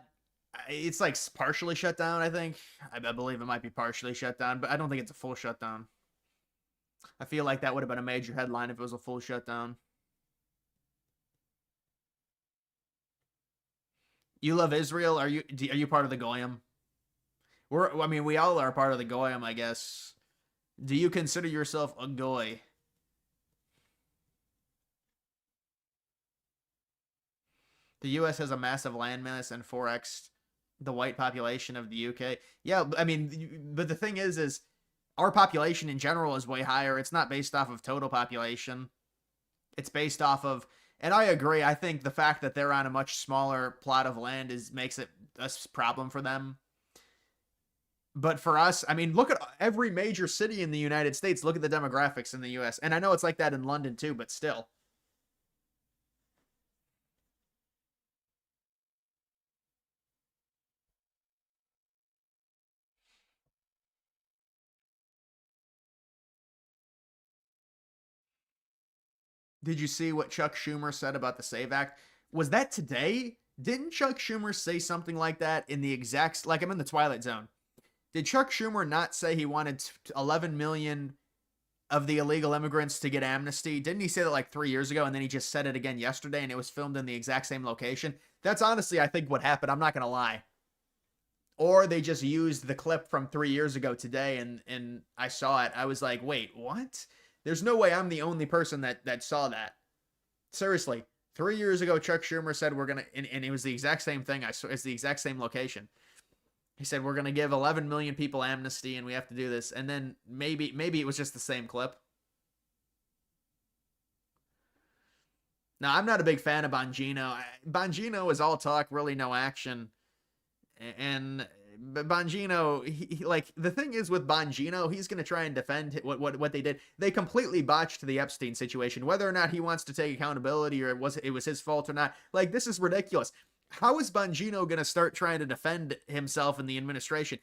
it's like partially shut down, I think. I believe it might be partially shut down, but I don't think it's a full shutdown. I feel like that would have been a major headline if it was a full shutdown. You love Israel? Are you part of the Goyim? I mean, we all are part of the Goyim, I guess. Do you consider yourself a goy? The U.S. has a massive landmass and 4x the white population of the UK. Yeah, I mean, but the thing is our population in general is way higher. It's not based off of total population. It's based off of, and I agree. I think the fact that they're on a much smaller plot of land makes it a problem for them. But for us, I mean, look at every major city in the United States. Look at the demographics in the U.S. And I know it's like that in London too, but still. Did you see what Chuck Schumer said about the SAVE Act? Was that today? Didn't Chuck Schumer say something like that in the exact, like I'm in the Twilight Zone? Did Chuck Schumer not say he wanted 11 million of the illegal immigrants to get amnesty? Didn't he say that like 3 years ago, and then he just said it again yesterday, and it was filmed in the exact same location? That's honestly, I think, what happened. I'm not gonna lie. Or they just used the clip from 3 years ago today, and I saw it. I was like, wait, what? There's no way I'm the only person that saw that. Seriously, 3 years ago, Chuck Schumer said we're gonna, and it was the exact same thing. I saw it's the exact same location. He said we're gonna give 11 million people amnesty, and we have to do this. And then maybe it was just the same clip. Now, I'm not a big fan of Bongino. Bongino is all talk, really no action. And Bongino, like the thing is with Bongino, he's going to try and defend what they did. They completely botched the Epstein situation, whether or not he wants to take accountability or it was his fault or not. Like, this is ridiculous. How is Bongino going to start trying to defend himself in the administration?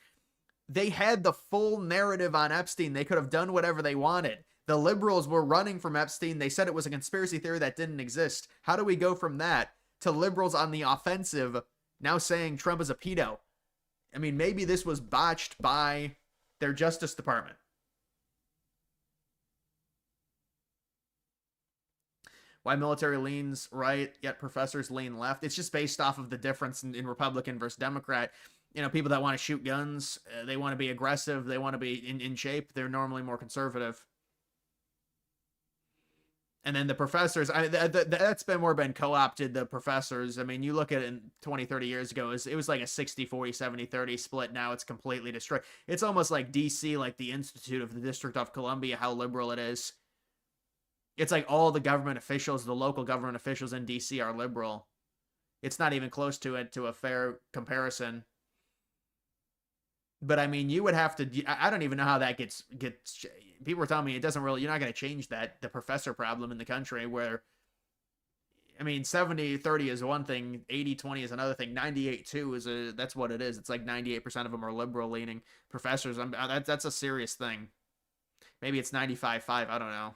They had the full narrative on Epstein. They could have done whatever they wanted. The liberals were running from Epstein. They said it was a conspiracy theory that didn't exist. How do we go from that to liberals on the offensive now saying Trump is a pedo? I mean, maybe this was botched by their Justice Department. Why military leans right, yet professors lean left. It's just based off of the difference in Republican versus Democrat. You know, people that want to shoot guns, they want to be aggressive, they want to be in shape, they're normally more conservative. And then the professors, that's been co-opted, the professors. I mean, you look at it in 20, 30 years ago, it was like a 60, 40, 70, 30 split. Now it's completely destroyed. It's almost like DC, like the Institute of the District of Columbia, how liberal it is. It's like all the government officials, the local government officials in DC are liberal. It's not even close to it, to a fair comparison. But I mean, you would have to, I don't even know how that gets, people were telling me it doesn't really, you're not going to change that, the professor problem in the country where, I mean, 70-30 is one thing, 80-20 is another thing, 98-2 is that's what it is. It's like 98% of them are liberal leaning professors. That's a serious thing. Maybe it's 95-5, I don't know.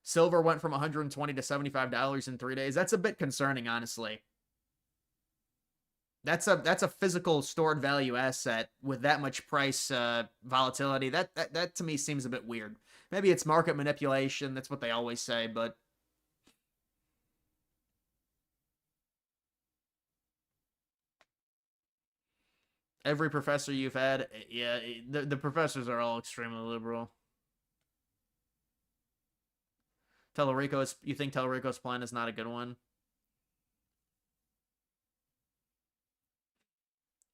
Silver went from $120 to $75 in 3 days. That's a bit concerning, honestly. That's a physical stored value asset with that much price volatility. That to me seems a bit weird. Maybe it's market manipulation. That's what they always say, but every professor you've had, yeah, the professors are all extremely liberal. You think Tellerico's plan is not a good one?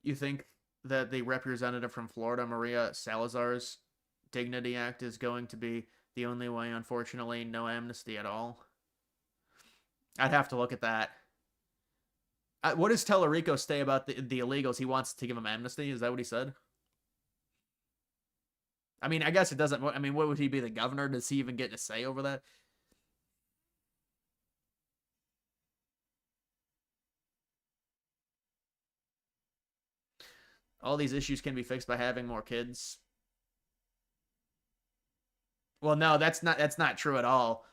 You think that the representative from Florida, Maria Salazar's Dignity Act is going to be the only way, unfortunately, no amnesty at all? I'd have to look at that. What does Tellerico say about the illegals? He wants to give them amnesty? Is that what he said? I mean, I guess it doesn't. I mean, what would he be, the governor? Does he even get a say over that? All these issues can be fixed by having more kids. Well, no, that's not true at all.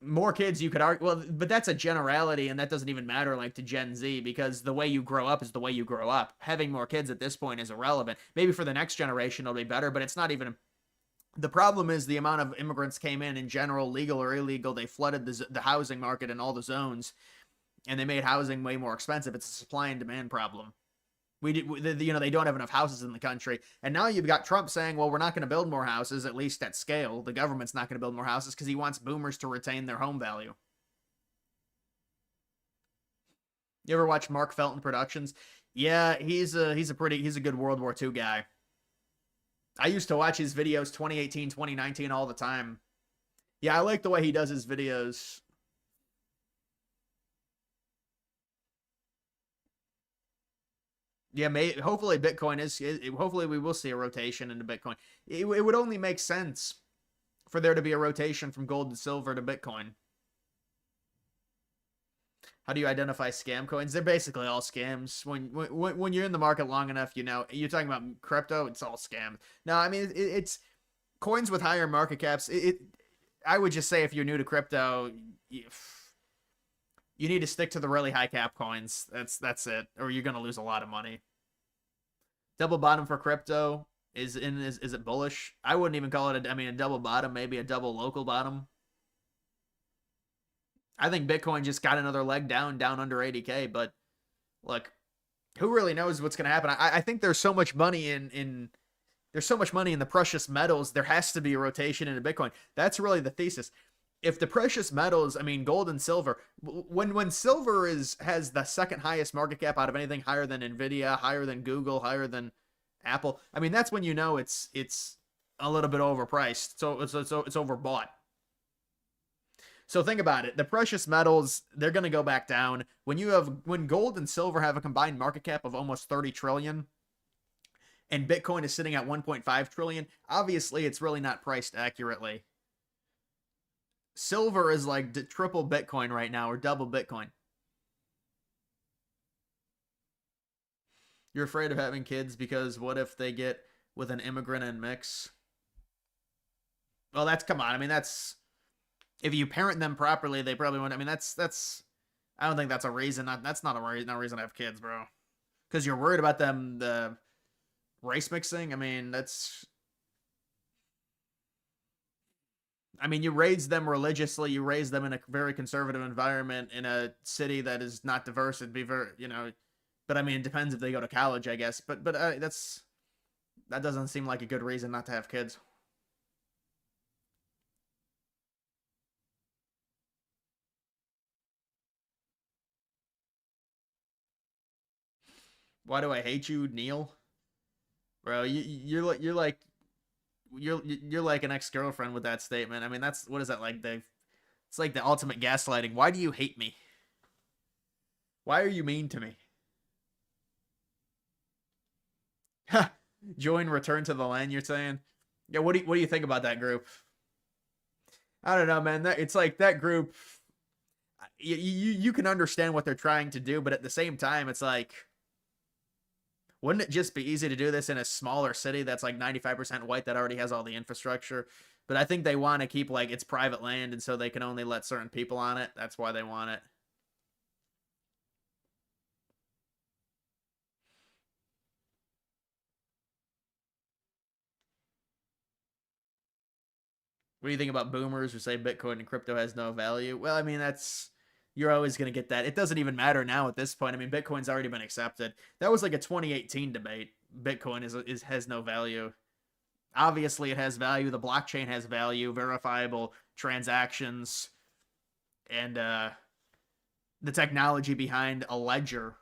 More kids, you could argue. Well, but that's a generality, and that doesn't even matter like to Gen Z, because the way you grow up is the way you grow up. Having more kids at this point is irrelevant. Maybe for the next generation it'll be better, but it's not even. The problem is the amount of immigrants came in general, legal or illegal. They flooded the housing market in all the zones, and they made housing way more expensive. It's a supply and demand problem. They don't have enough houses in the country. And now you've got Trump saying, well, we're not going to build more houses, at least at scale. The government's not going to build more houses because he wants boomers to retain their home value. You ever watch Mark Felton Productions? Yeah, he's a good World War II guy. I used to watch his videos 2018, 2019 all the time. Yeah, I like the way he does his videos. Yeah, hopefully Bitcoin hopefully we will see a rotation into Bitcoin. It would only make sense for there to be a rotation from gold to silver to Bitcoin. How do you identify scam coins? They're basically all scams. When you're in the market long enough, you're talking about crypto, it's all scams. No, I mean, it's coins with higher market caps, I would just say if you're new to crypto, you need to stick to the really high cap coins. That's it, or you're gonna lose a lot of money. Double bottom for crypto is it bullish? I wouldn't even call it a double bottom, maybe a double local bottom. I think Bitcoin just got another leg down under 80K, but look, who really knows what's gonna happen? I think there's so much money in there's so much money in the precious metals. There has to be a rotation into Bitcoin. That's really the thesis. If the precious metals, gold and silver, when silver has the second highest market cap out of anything, higher than Nvidia, higher than Google, higher than Apple, that's when you know it's a little bit overpriced. So it's overbought. So think about it. The precious metals, they're going to go back down. When gold and silver have a combined market cap of almost 30 trillion and Bitcoin is sitting at 1.5 trillion, obviously it's really not priced accurately. Silver is like triple Bitcoin right now, or double Bitcoin. You're afraid of having kids because what if they get with an immigrant and mix? Well, come on. That's if you parent them properly, they probably won't. That's. I don't think that's a reason. That's not a reason to have kids, bro. Because you're worried about the race mixing. That's. You raise them religiously. You raise them in a very conservative environment in a city that is not diverse. It'd be very, But it depends if they go to that, I guess. But that doesn't seem like a good reason not to have kids. Why do I hate you, Neil? Bro, you're like an ex-girlfriend with that statement. That's what is that like it's like the ultimate gaslighting. Why do you hate me? Why are you mean to me? Join Return to the Land, you're saying? Yeah, what do you think about that group? I don't know, man. It's like that group. You can understand what they're trying to do, but at the same time, it's like, wouldn't it just be easy to do this in a smaller city that's like 95% white that already has all the infrastructure? But I think they want to keep like it's private land, and so they can only let certain people on it. That's why they want it. What do you think about boomers who say Bitcoin and crypto has no value? Well, that's you're always going to get that. It doesn't even matter now at this point. Bitcoin's already been accepted. That was like a 2018 debate. Bitcoin is has no value. Obviously, it has value. The blockchain has value, verifiable transactions, and the technology behind a ledger,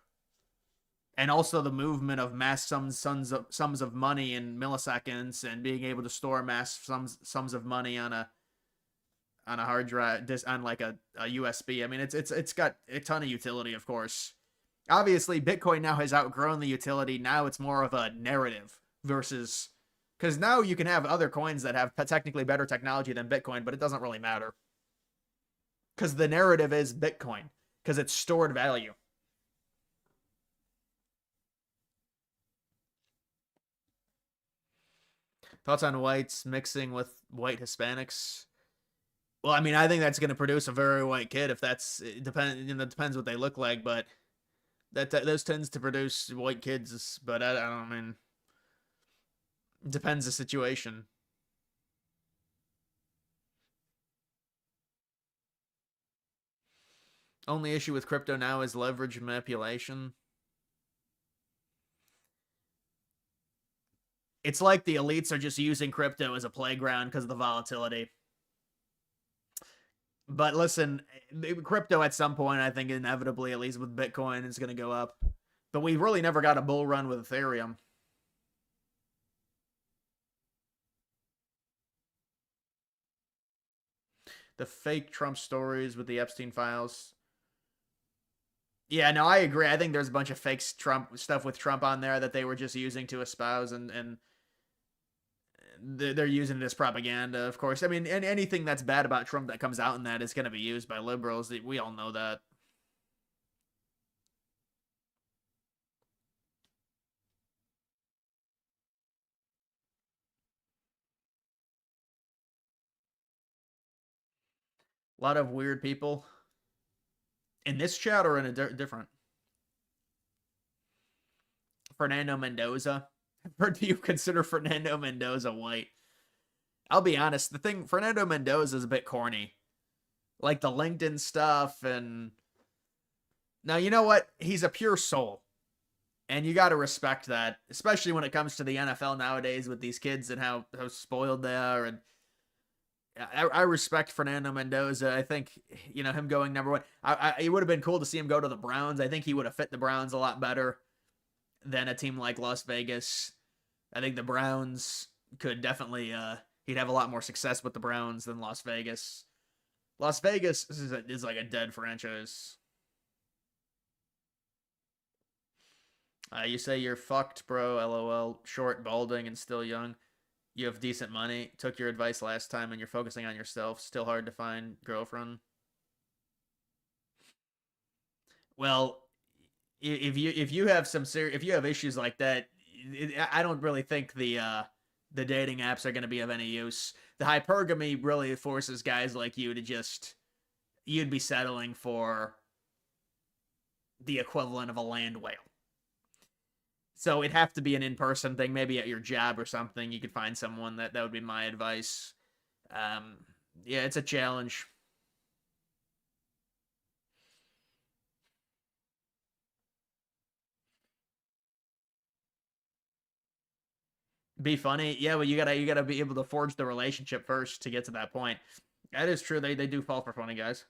and also the movement of mass sums of money in milliseconds, and being able to store mass sums of money on a hard drive, on like a USB. It's got a ton of utility, of course. Obviously, Bitcoin now has outgrown the utility. Now it's more of a narrative versus, because now you can have other coins that have technically better technology than Bitcoin, but it doesn't really matter because the narrative is Bitcoin because it's stored value. Thoughts on whites mixing with white Hispanics? Well, I think that's going to produce a very white kid. If that's it depends what they look like, but those tends to produce white kids. But I don't it depends the situation. Only issue with crypto now is leverage manipulation. It's like the elites are just using crypto as a playground because of the volatility. But listen, crypto at some point, I think inevitably, at least with Bitcoin, is going to go up. But we really never got a bull run with Ethereum. The fake Trump stories with the Epstein files. Yeah, no, I agree. I think there's a bunch of fake Trump stuff with Trump on there that they were just using to espouse, and they're using it as propaganda, of course. And anything that's bad about Trump that comes out in that is going to be used by liberals. We all know that. A lot of weird people in this chat or in a different. Fernando Mendoza. Or do you consider Fernando Mendoza white? I'll be honest. The thing, Fernando Mendoza is a bit corny. Like the LinkedIn stuff. And now, you know what? He's a pure soul. And you got to respect that, especially when it comes to the NFL nowadays with these kids and how spoiled they are. And I respect Fernando Mendoza. I think, him going number one. It would have been cool to see him go to the Browns. I think he would have fit the Browns a lot better than a team like Las Vegas. I think the Browns could definitely, he'd have a lot more success with the Browns than Las Vegas. Las Vegas is like a dead franchise. You say you're fucked, bro. LOL. Short, balding, and still young. You have decent money. Took your advice last time, and you're focusing on yourself. Still hard to find girlfriend. Well, if you have if you have issues like that, I don't really think the dating apps are going to be of any use. The hypergamy really forces guys like you to just you'd be settling for the equivalent of a land whale. So it'd have to be an in-person thing, maybe at your job or something. You could find someone that would be my advice. Um, yeah, it's a challenge. Be funny, yeah, but you gotta be able to forge the relationship first to get to that point. That is true. They do fall for funny guys.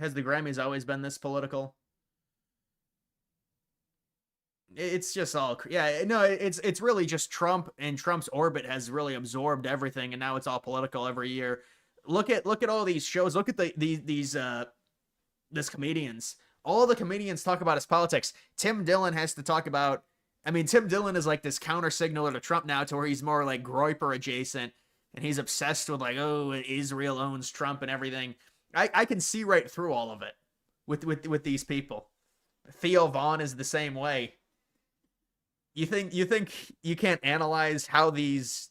Has the Grammys always been this political? It's just all yeah. No, it's really just Trump, and Trump's orbit has really absorbed everything, and now it's all political every year. Look at all these shows. Look at these comedians. All the comedians talk about his politics. Tim Dillon has to talk about. I mean, Tim Dillon is like this counter signaler to Trump now, to where he's more like Groyper adjacent, and he's obsessed with like, oh, Israel owns Trump and everything. I can see right through all of it with these people. Theo Vaughn is the same way. You think you can't analyze how these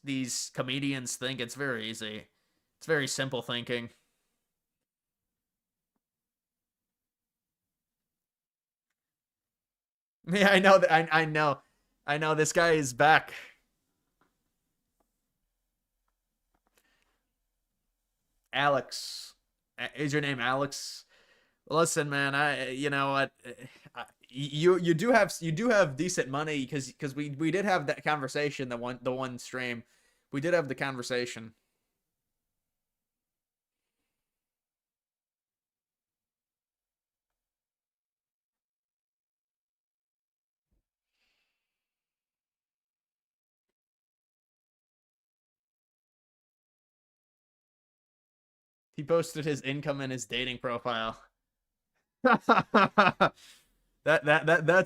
comedians think? It's very easy. It's very simple thinking. Yeah, I know that. I know. This guy is back. Alex, is your name Alex? Listen, man. You know what? You do have decent money because we did have that conversation the one stream. We did have the conversation. He posted his income and his dating profile. That's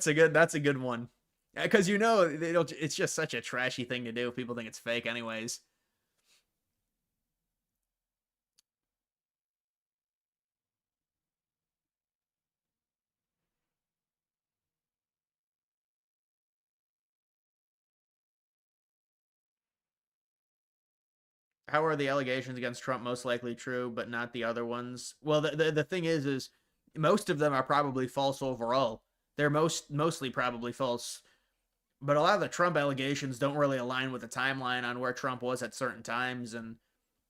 a good one. Because it's just such a trashy thing to do. People think it's fake anyways. How are the allegations against Trump most likely true, but not the other ones? Well, the thing is most of them are probably false overall. They're mostly probably false, but a lot of the Trump allegations don't really align with the timeline on where Trump was at certain times, and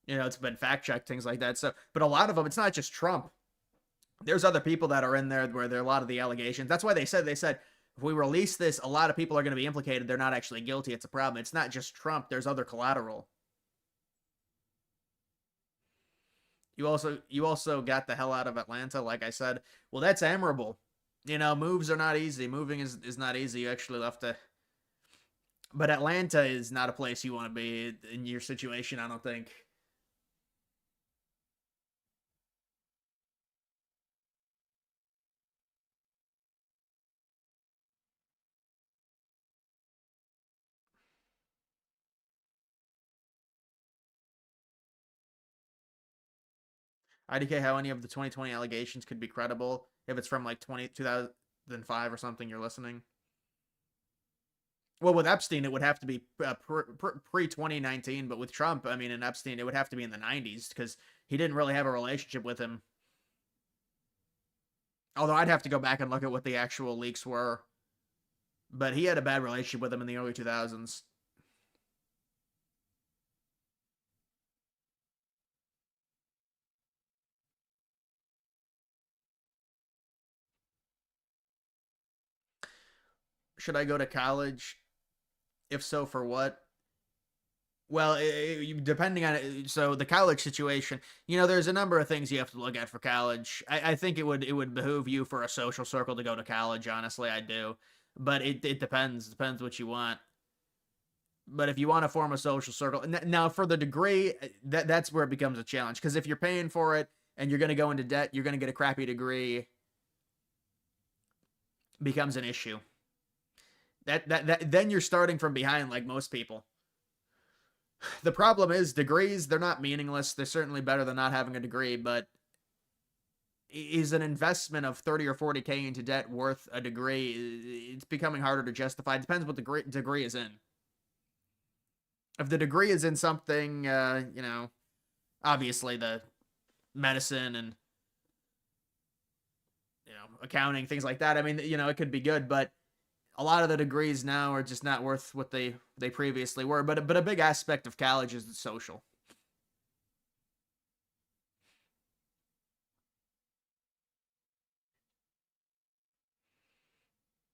it's been fact checked, things like that. So, but a lot of them, it's not just Trump. There's other people that are in there where there are a lot of the allegations. That's why they said if we release this, a lot of people are going to be implicated. They're not actually guilty. It's a problem. It's not just Trump. There's other collateral. You also got the hell out of Atlanta, like I said. Well, that's admirable. Moves are not easy. Moving is not easy. You actually have to. But Atlanta is not a place you want to be in your situation, I don't think. IDK, how any of the 2020 allegations could be credible if it's from like 2005 or something you're listening? Well, with Epstein, it would have to be pre 2019, but with Trump, I mean, and Epstein, it would have to be in the 90s because he didn't really have a relationship with him. Although I'd have to go back and look at what the actual leaks were, but he had a bad relationship with him in the early 2000s. Should I go to college? If so, for what? Well, depending on it, so the college situation, there's a number of things you have to look at for college. I think it would behoove you for a social circle to go to college. Honestly, I do, but it depends what you want. But if you want to form a social circle, now for the degree, that's where it becomes a challenge. Because if you're paying for it and you're going to go into debt, you're going to get a crappy degree. Becomes an issue. That then you're starting from behind like most people. The problem is degrees, they're not meaningless. They're certainly better than not having a degree, but is an investment of 30 or 40K into debt worth a degree? It's becoming harder to justify. It depends what the degree is in. If the degree is in something, obviously the medicine and accounting, things like that. I mean, it could be good, but a lot of the degrees now are just not worth what they previously were. But a big aspect of college is the social.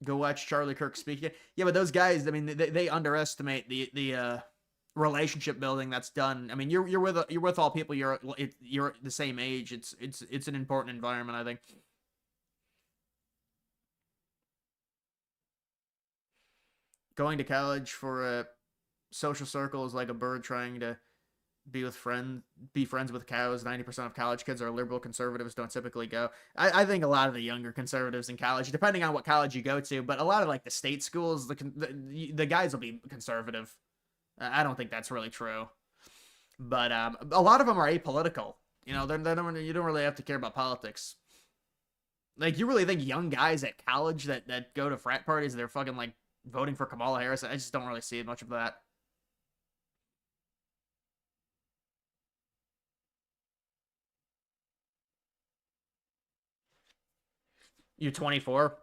Go watch Charlie Kirk speak. Yeah, but those guys, I mean, they underestimate the relationship building that's done. I mean, you're with all people you're the same age. It's an important environment, I think. Going to college for a social circle is like a bird trying to be with friend be friends with cows. 90% of college kids are liberal. Conservatives don't typically go. I think a lot of the younger conservatives in college, depending on what college you go to, but a lot of like the state schools, the guys will be conservative. I don't think that's really true, but a lot of them are apolitical. You don't really have to care about politics. Like, you really think young guys at college that go to frat parties, they're fucking like voting for Kamala Harris? I just don't really see much of that. You're 24.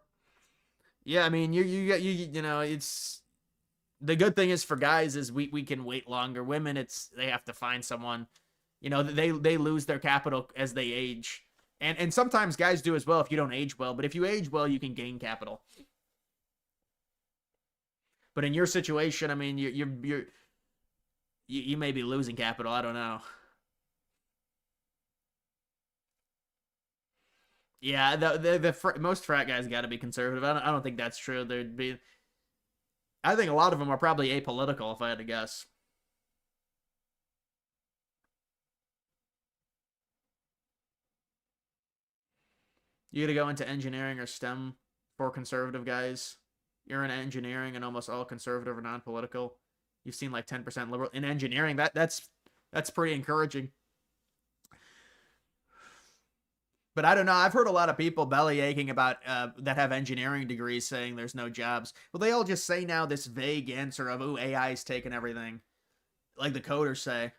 Yeah, I mean, it's the good thing is for guys is we can wait longer. Women, they have to find someone. They lose their capital as they age, and sometimes guys do as well if you don't age well. But if you age well, you can gain capital. But in your situation, I mean, you may be losing capital. I don't know. Yeah, most frat guys got to be conservative. I don't think that's true. There'd be. I think a lot of them are probably apolitical, if I had to guess. You got to go into engineering or STEM for conservative guys. You're in engineering and almost all conservative or non-political. You've seen like 10% liberal in engineering. That's pretty encouraging. But I don't know. I've heard a lot of people belly aching about that have engineering degrees saying there's no jobs. Well, they all just say now this vague answer of "oh, AI is taking everything," like the coders say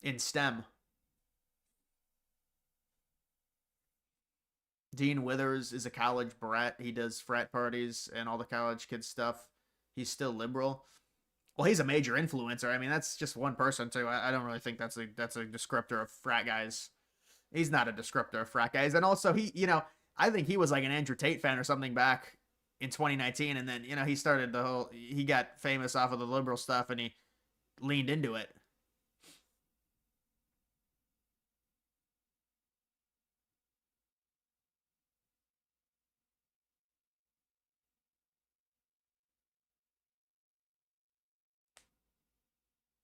in STEM. Dean Withers is a college brat. He does frat parties and all the college kids stuff. He's still liberal. Well, he's a major influencer. I mean, that's just one person too. I don't really think that's a descriptor of frat guys. He's not a descriptor of frat guys. And also, I think he was like an Andrew Tate fan or something back in 2019, and then he got famous off of the liberal stuff, and he leaned into it.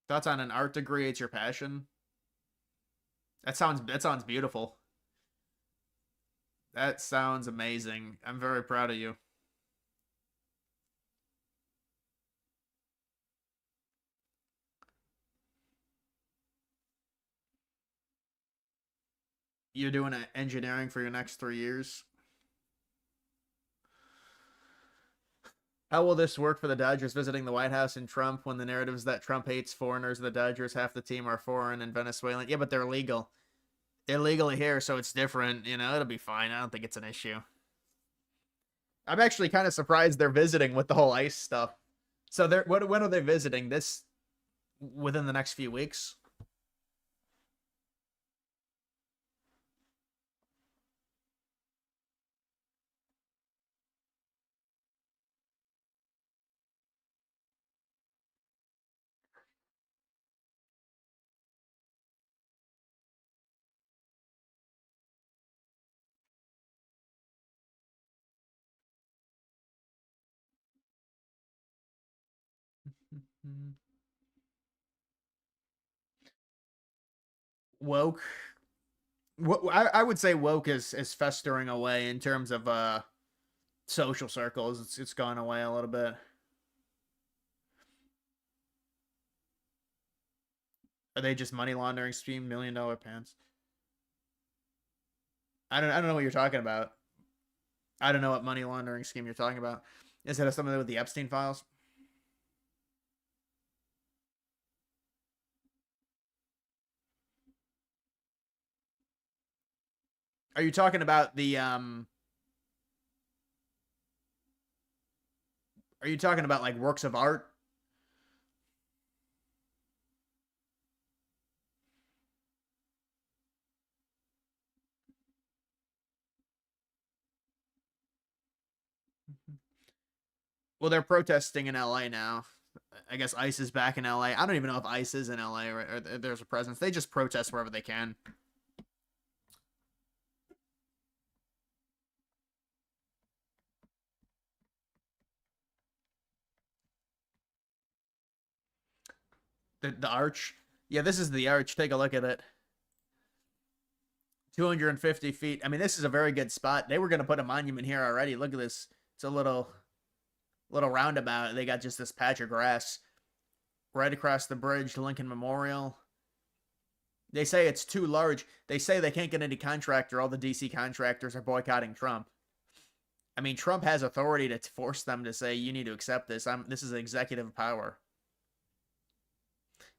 Thoughts on an art degree? It's your passion. That sounds beautiful. That sounds amazing. I'm very proud of you. You're doing engineering for your next 3 years. How will this work for the Dodgers visiting the White House and Trump when the narrative is that Trump hates foreigners? The Dodgers, half the team are foreign and Venezuelan. Yeah, but they're legal. They're legally here, so it's different. You know, it'll be fine. I don't think it's an issue. I'm actually kind of surprised they're visiting with the whole ICE stuff. So they're when are they visiting? This within the next few weeks? Woke. I would say woke is festering away in terms of social circles. It's gone away a little bit. Are they just money laundering scheme, $1 million pants? I don't know what you're talking about. I don't know what money laundering scheme you're talking about. Is that something with the Epstein files? Are you talking about the Are you talking about like works of art? Well, they're protesting in LA now. I guess ICE is back in LA. I don't even know if ICE is in LA or there's a presence. They just protest wherever they can. The arch. Yeah, this is the arch. Take a look at it. 250 feet. I mean, this is a very good spot. They were going to put a monument here already. Look at this. It's a little roundabout. They got just this patch of grass right across the bridge, Lincoln Memorial. They say it's too large. They say they can't get any contractor. All the DC contractors are boycotting Trump. I mean, Trump has authority to force them to say you need to accept this. This is executive power.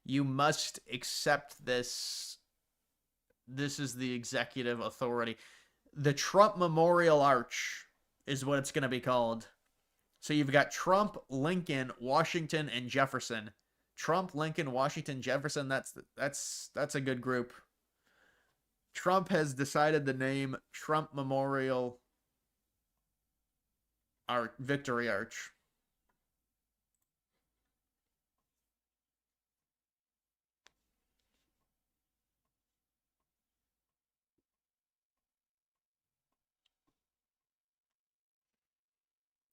You must accept this. This is the executive authority. The Trump Memorial Arch is what it's going to be called. So you've got Trump, Lincoln, Washington, and Jefferson. Trump, Lincoln, Washington, Jefferson. That's a good group. Trump has decided the name Trump Memorial Art Victory Arch.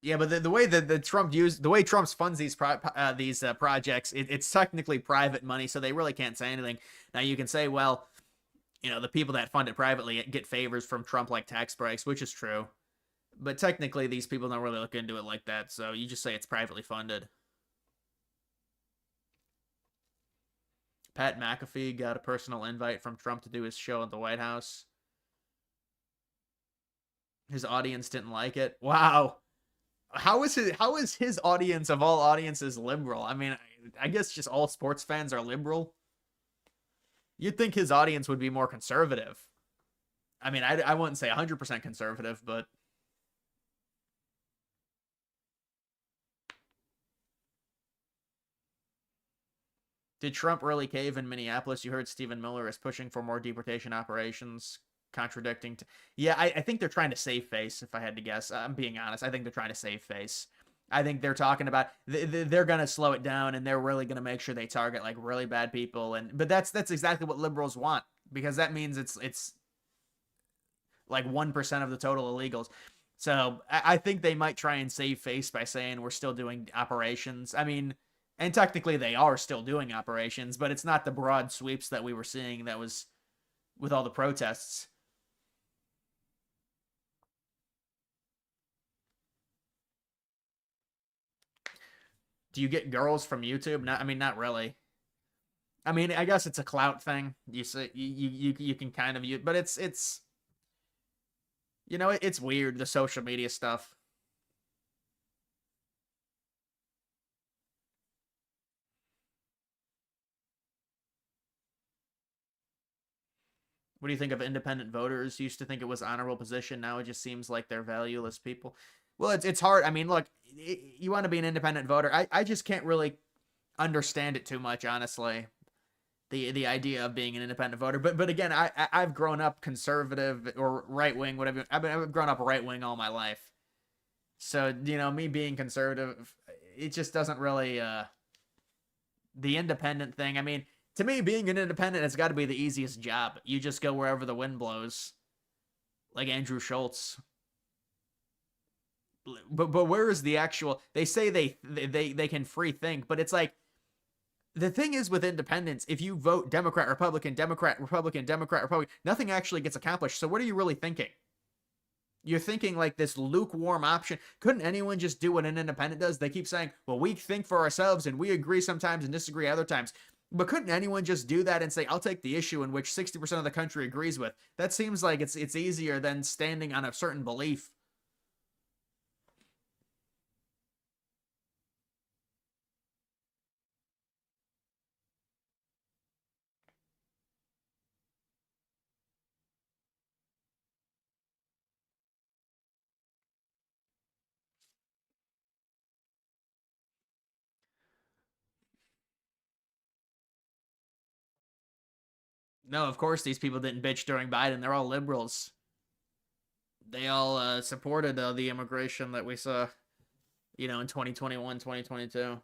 Yeah, but the way that the Trump used the way Trump's funds these projects, it's technically private money, so they really can't say anything. Now you can say, well, the people that fund it privately get favors from Trump like tax breaks, which is true. But technically, these people don't really look into it like that, so you just say it's privately funded. Pat McAfee got a personal invite from Trump to do his show at the White House. His audience didn't like it. Wow. How is his audience of all audiences liberal? I mean, I guess just all sports fans are liberal. You'd think his audience would be more conservative. I mean, I wouldn't say 100% conservative, but did Trump really cave in Minneapolis? You heard Stephen Miller is pushing for more deportation operations, contradicting. Yeah, I think they're trying to save face. If I had to guess, I'm being honest. I think they're trying to save face. I think they're talking about they're gonna slow it down and they're really gonna make sure they target like really bad people. And but that's exactly what liberals want because that means it's like 1% of the total illegals. So I think they might try and save face by saying we're still doing operations. I mean, and technically they are still doing operations, but it's not the broad sweeps that we were seeing that was with all the protests. Do you get girls from YouTube? Not, I mean, not really. I mean, I guess it's a clout thing. You say you can kind of use, but it's it's weird the social media stuff. What do you think of independent voters? Used to think it was honorable position. Now it just seems like they're valueless people. Well, it's hard. I mean, look, you want to be an independent voter. I just can't really understand it too much, honestly. The idea of being an independent voter. But again, I've grown up conservative or right wing, whatever. I've grown up right wing all my life. So me being conservative, it just doesn't really the independent thing. I mean, to me, being an independent has got to be the easiest job. You just go wherever the wind blows, like Andrew Schultz. But where is the actual? They say they can free think, but it's like the thing is with independents, if you vote Democrat, Republican, Democrat, Republican, Democrat, Republican, nothing actually gets accomplished. So what are you really thinking? You're thinking like this lukewarm option. Couldn't anyone just do what an independent does? They keep saying, well, we think for ourselves and we agree sometimes and disagree other times. But couldn't anyone just do that and say, I'll take the issue in which 60% of the country agrees with? That seems like it's easier than standing on a certain belief. No, of course these people didn't bitch during Biden. They're all liberals. They all supported the immigration that we saw, in 2021, 2022.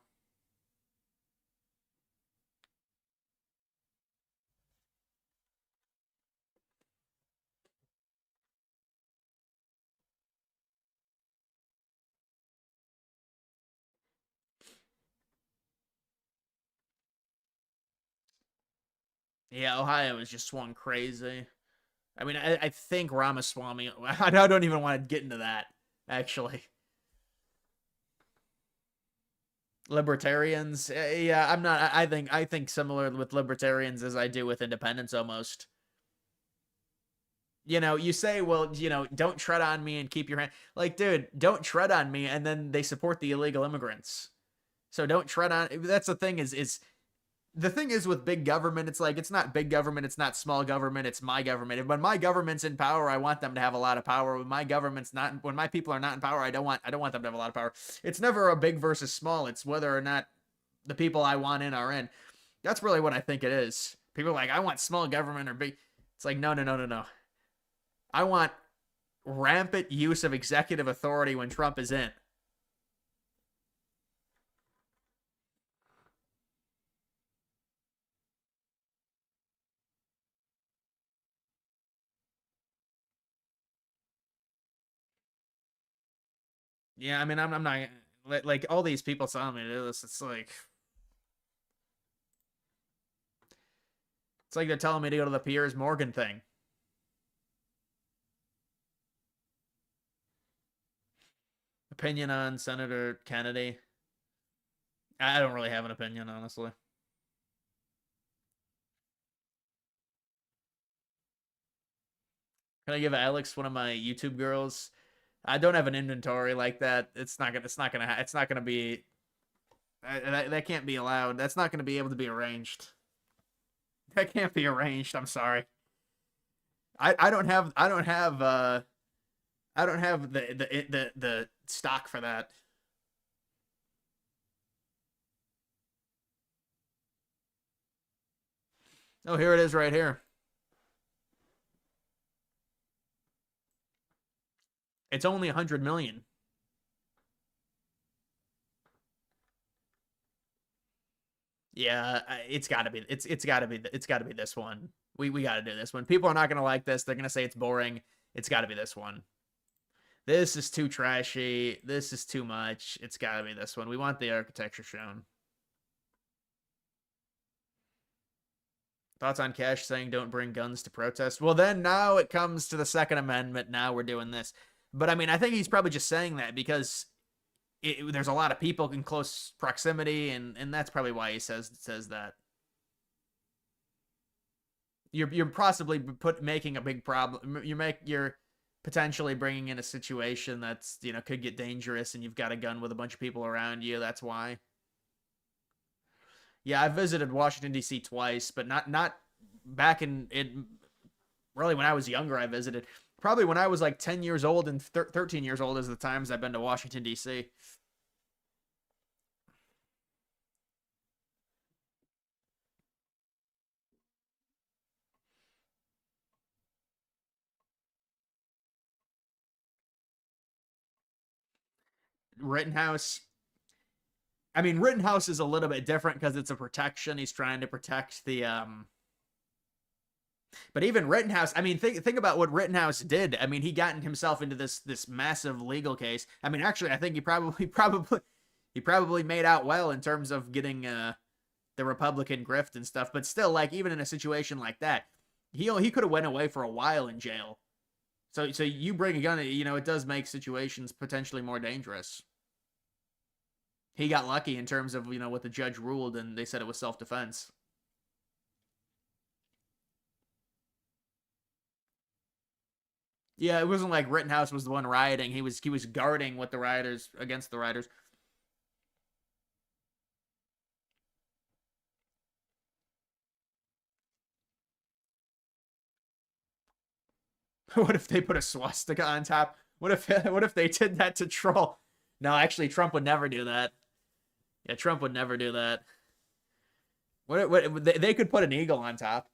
Yeah, Ohio was just swung crazy. I mean, I think Ramaswamy. I don't even want to get into that. Actually, libertarians. Yeah, I'm not. I think similar with libertarians as I do with independents almost. You say, well, don't tread on me and keep your hand. Like, dude, don't tread on me, and then they support the illegal immigrants. So don't tread on. That's the thing is the thing is with big government, it's like it's not big government, it's not small government, it's my government. When my government's in power, I want them to have a lot of power. When my people are not in power, I don't want them to have a lot of power. It's never a big versus small. It's whether or not the people I want in are in. That's really what I think it is. People are like, I want small government or big. It's like, no, no, no, no, no. I want rampant use of executive authority when Trump is in. Yeah, I mean, I'm not like all these people telling me this. It's like they're telling me to go to the Piers Morgan thing. Opinion on Senator Kennedy. I don't really have an opinion, honestly. Can I give Alex one of my YouTube girls? I don't have an inventory like that. It's not gonna be. That can't be allowed. That's not gonna be able to be arranged. That can't be arranged. I'm sorry. I don't have the stock for that. Oh, here it is right here. It's only 100 million. Yeah, it's got to be this one. We got to do this one. People are not going to like this. They're going to say it's boring. It's got to be this one. This is too trashy. This is too much. It's got to be this one. We want the architecture shown. Thoughts on Cash saying don't bring guns to protest? Well, then now it comes to the Second Amendment. Now we're doing this. But I mean, I think he's probably just saying that because there's a lot of people in close proximity, and that's probably why he says that. You're possibly making a big problem. You're potentially bringing in a situation that's could get dangerous, and you've got a gun with a bunch of people around you. That's why. Yeah, I visited Washington D.C. twice, but not back in Really, when I was younger, I visited. Probably when I was like 10 years old and 13 years old is the times I've been to Washington, D.C. Rittenhouse. I mean, Rittenhouse is a little bit different because it's a protection. He's trying to protect the But even Rittenhouse, I mean, think about what Rittenhouse did. I mean, he got himself into this massive legal case. I mean, actually, I think he probably made out well in terms of getting the Republican grift and stuff. But still, like even in a situation like that, he could have went away for a while in jail. So you bring a gun, it does make situations potentially more dangerous. He got lucky in terms of what the judge ruled, and they said it was self defense. Yeah, it wasn't like Rittenhouse was the one rioting. He was guarding what the rioters against the rioters. What if they put a swastika on top? What if they did that to troll? No, actually, Trump would never do that. Yeah, Trump would never do that. What they could put an eagle on top.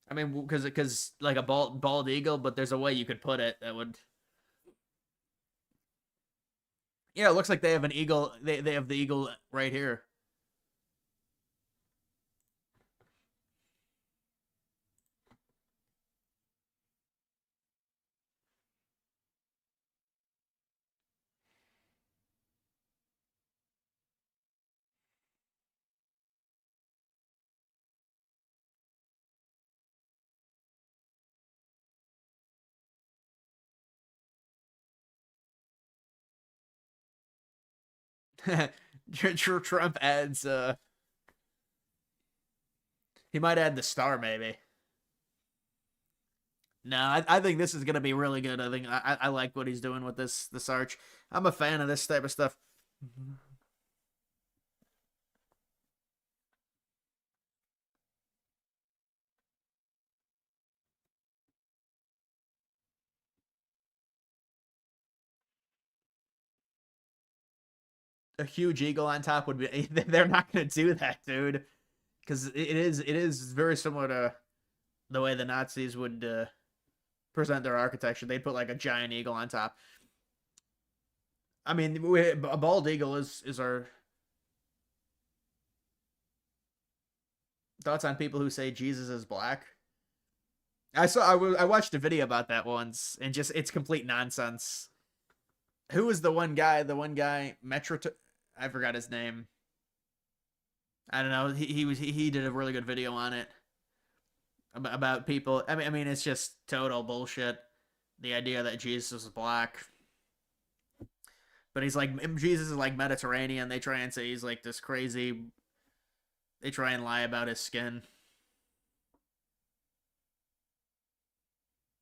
I mean, because like a bald eagle, but there's a way you could put it that would. Yeah, it looks like they have an eagle. They have the eagle right here. Trump adds. He might add the star maybe. No, I think this is gonna be really good. I think I like what he's doing with this arch. I'm a fan of this type of stuff. A huge eagle on top would be. They're not gonna do that, dude, because it is very similar to the way the Nazis would present their architecture. They'd put like a giant eagle on top. I mean, a bald eagle is our thoughts on people who say Jesus is black. I watched a video about that once, and just it's complete nonsense. Who was the one guy? The one guy Metro. I forgot his name. I don't know. He did a really good video on it about people. I mean, it's just total bullshit. The idea that Jesus is black, but he's like Jesus is like Mediterranean. They try and say he's like this crazy. They try and lie about his skin.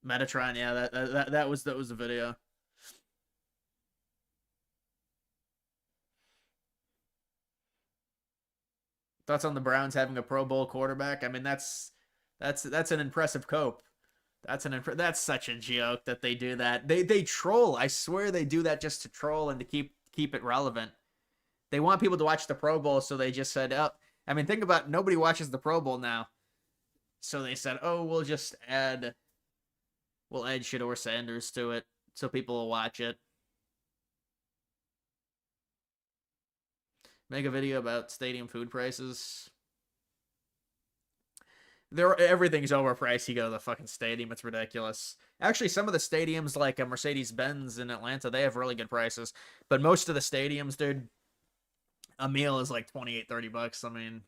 Metatron, yeah, that was the video. Thoughts on the Browns having a Pro Bowl quarterback? I mean, that's an impressive cope. That's such a joke that they do that. They troll. I swear they do that just to troll and to keep it relevant. They want people to watch the Pro Bowl, so they just said, "Oh, I mean, think about nobody watches the Pro Bowl now." So they said, "Oh, we'll add Shador Sanders to it so people will watch it." Make a video about stadium food prices. Everything's overpriced. You go to the fucking stadium, it's ridiculous. Actually, some of the stadiums like a Mercedes Benz in Atlanta, they have really good prices. But most of the stadiums, dude, a meal is like 28, $30. I mean,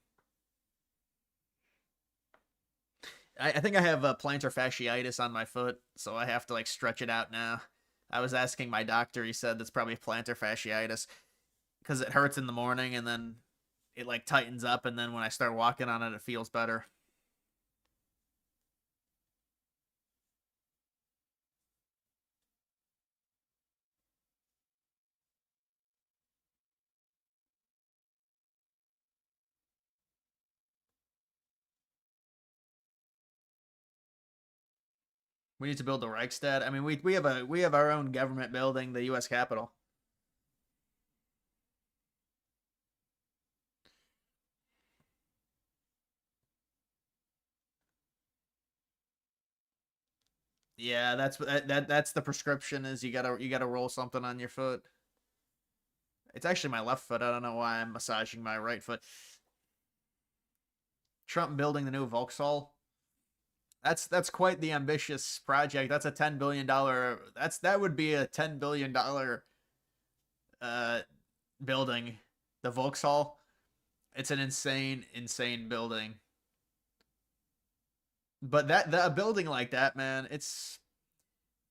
I think I have a plantar fasciitis on my foot, so I have to like stretch it out now. I was asking my doctor, he said that's probably plantar fasciitis because it hurts in the morning and then it like tightens up, and then when I start walking on it, it feels better. We need to build the Reichstag. I mean, we have our own government building, the U.S. Capitol. Yeah, that's the prescription is you gotta roll something on your foot. It's actually my left foot. I don't know why I'm massaging my right foot. Trump building the new Vauxhall. That's quite the ambitious project. That's a $10 billion. That would be a $10 billion uh building. The Vauxhall. It's an insane building. But a building like that, man, it's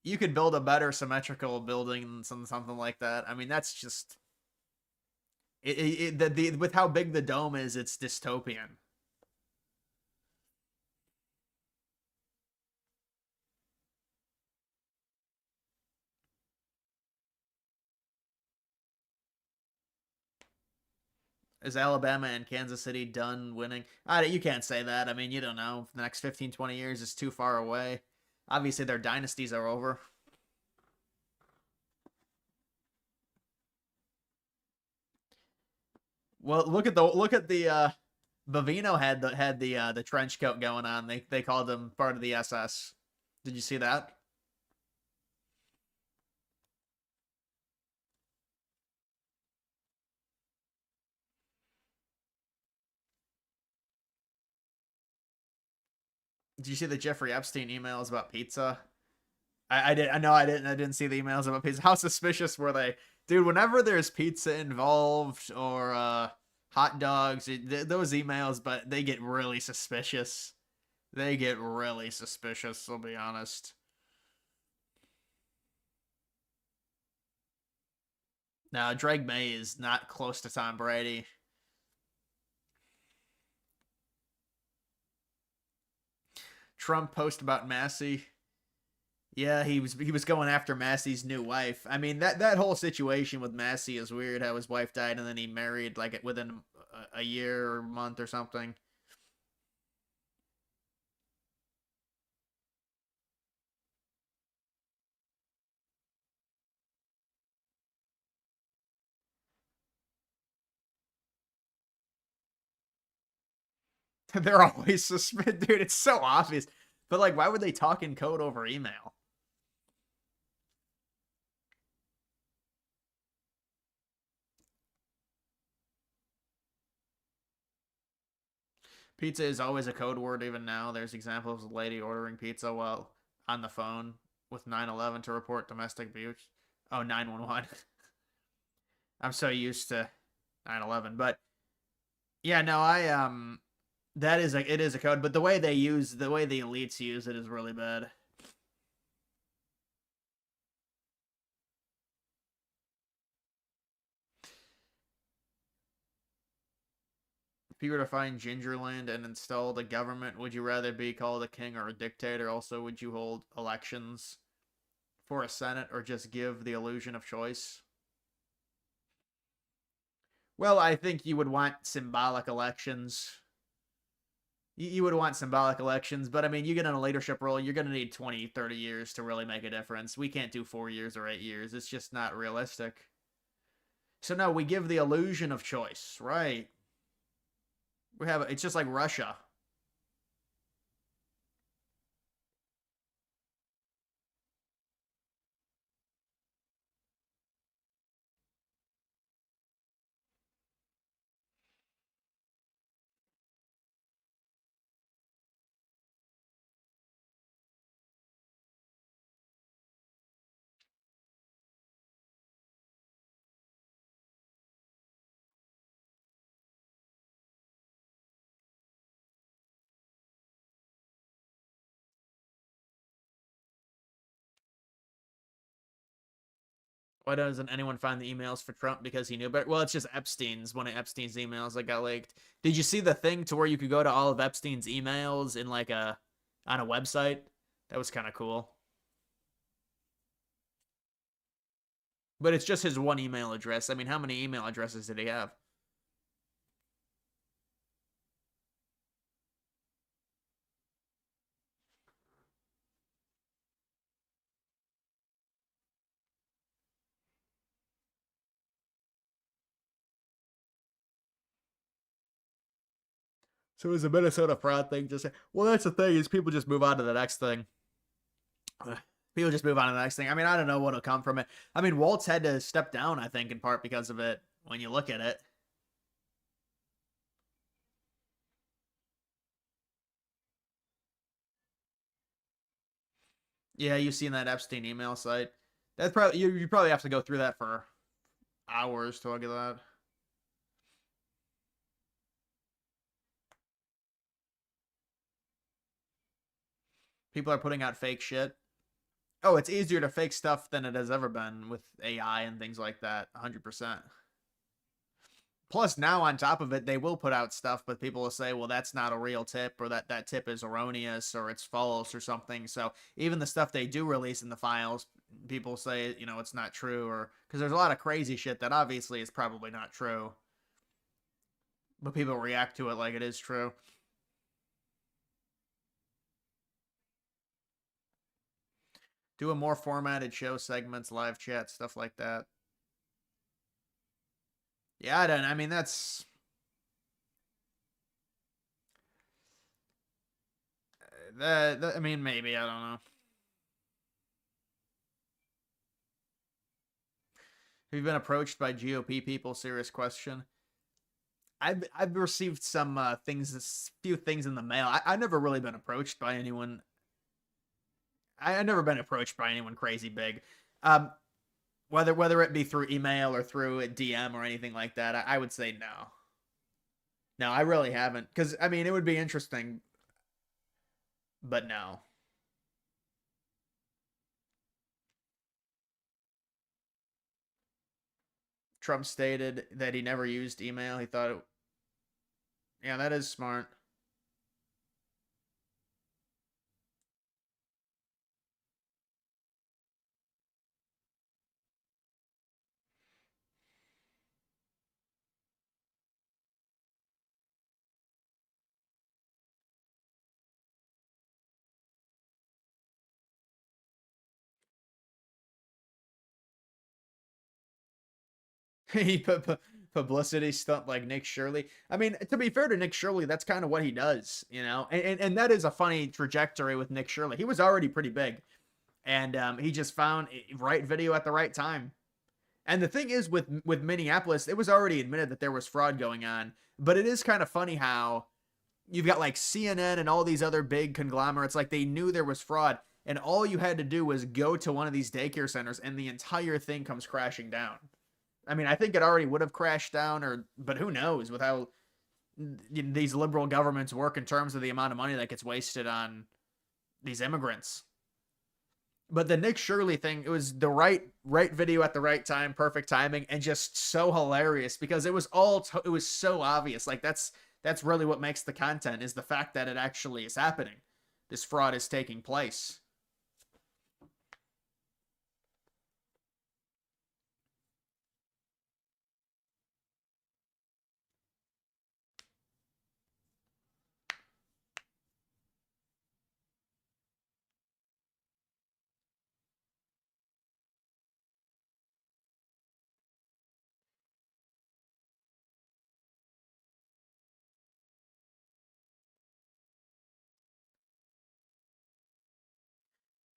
you could build a better symmetrical building than something like that. I mean, that's just the with how big the dome is, it's dystopian. Is Alabama and Kansas City done winning? You can't say that. I mean, you don't know. The next 15, 20 years is too far away. Obviously, their dynasties are over. Well, look at the Bavino had the trench coat going on. They called him part of the SS. Did you see that? Did you see the Jeffrey Epstein emails about pizza? I did. I know I didn't. I didn't see the emails about pizza. How suspicious were they, dude? Whenever there's pizza involved or hot dogs, those emails, but they get really suspicious. They get really suspicious. I'll be honest. Now, Drake May is not close to Tom Brady. Trump post about Massey. Yeah, he was going after Massey's new wife. I mean that whole situation with Massey is weird. How his wife died and then he married like within a year or month or something. They're always suspended, dude. It's so obvious. But like, why would they talk in code over email? Pizza is always a code word. Even now, there's examples of a lady ordering pizza while on the phone with 911 to report domestic abuse. Oh, 911. I'm so used to 911, but yeah, no, that is it is a code, but the way the elites use it is really bad. If you were to find Gingerland and install the government, would you rather be called a king or a dictator? Also, would you hold elections for a senate or just give the illusion of choice? Well, I think you would want symbolic elections. You would want symbolic elections, but I mean, you get in a leadership role, you're going to need 20, 30 years to really make a difference. We can't do 4 years or 8 years. It's just not realistic. So, no, we give the illusion of choice, right? It's just like Russia. Why doesn't anyone find the emails for Trump because he knew better? Well, it's just one of Epstein's emails that got leaked. Did you see the thing to where you could go to all of Epstein's emails in like a on a website? That was kind of cool. But it's just his one email address. I mean, how many email addresses did he have? So is a Minnesota fraud thing just well that's the thing is people just move on to the next thing. People just move on to the next thing. I mean, I don't know what'll come from it. I mean, Waltz had to step down, I think, in part because of it when you look at it. Yeah, you've seen that Epstein email site. That's probably you probably have to go through that for hours to look at that. People are putting out fake shit. Oh, it's easier to fake stuff than it has ever been with AI and things like that. 100%. Plus, now on top of it, they will put out stuff, but people will say, well, that's not a real tip, or that tip is erroneous, or it's false, or something. So even the stuff they do release in the files, people say, it's not true, or because there's a lot of crazy shit that obviously is probably not true, but people react to it like it is true. Do a more formatted show segments, live chat, stuff like that. Yeah, I don't. I mean, that's that. I mean, maybe I don't know. Have you been approached by GOP people? Serious question. I've received some things, few things in the mail. I've never really been approached by anyone. I've never been approached by anyone crazy big. Um, whether it be through email or through a DM or anything like that, I would say no. No, I really haven't. Because I mean, it would be interesting, but no. Trump stated that he never used email. He thought it. Yeah, that is smart. He put publicity stunt like Nick Shirley. I mean, to be fair to Nick Shirley, that's kind of what he does, and that is a funny trajectory with Nick Shirley. He was already pretty big, and he just found right video at the right time. And the thing is, with Minneapolis, it was already admitted that there was fraud going on, but it is kind of funny how you've got like CNN and all these other big conglomerates, like they knew there was fraud, and all you had to do was go to one of these daycare centers, and the entire thing comes crashing down. I mean, I think it already would have crashed down, but who knows with how these liberal governments work in terms of the amount of money that gets wasted on these immigrants. But the Nick Shirley thing, it was the right video at the right time, perfect timing, and just so hilarious because it was so obvious. Like that's really what makes the content is the fact that it actually is happening. This fraud is taking place.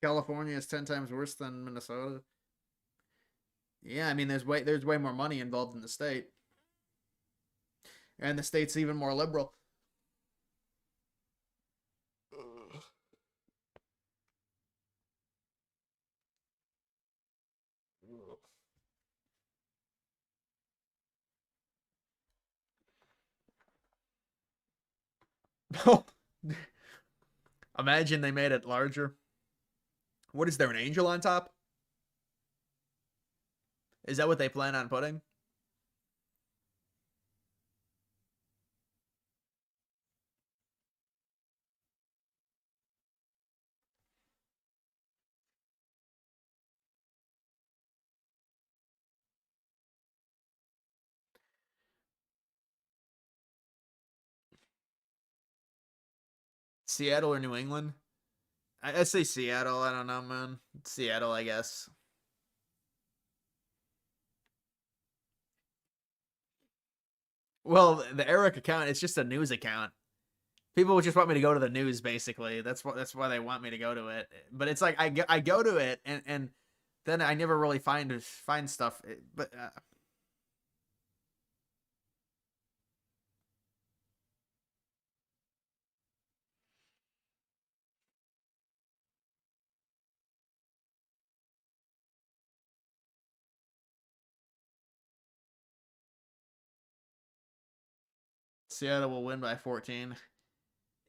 California is 10 times worse than Minnesota. Yeah, I mean there's way more money involved in the state, and the state's even more liberal. Imagine they made it larger. What is there, an angel on top? Is that what they plan on putting? Seattle or New England? I say Seattle. I don't know, man. Seattle, I guess. Well, the Eric account, it's just a news account. People just want me to go to the news. Basically, that's why they want me to go to it. But it's like I go to it and then I never really find stuff. But Seattle will win by 14.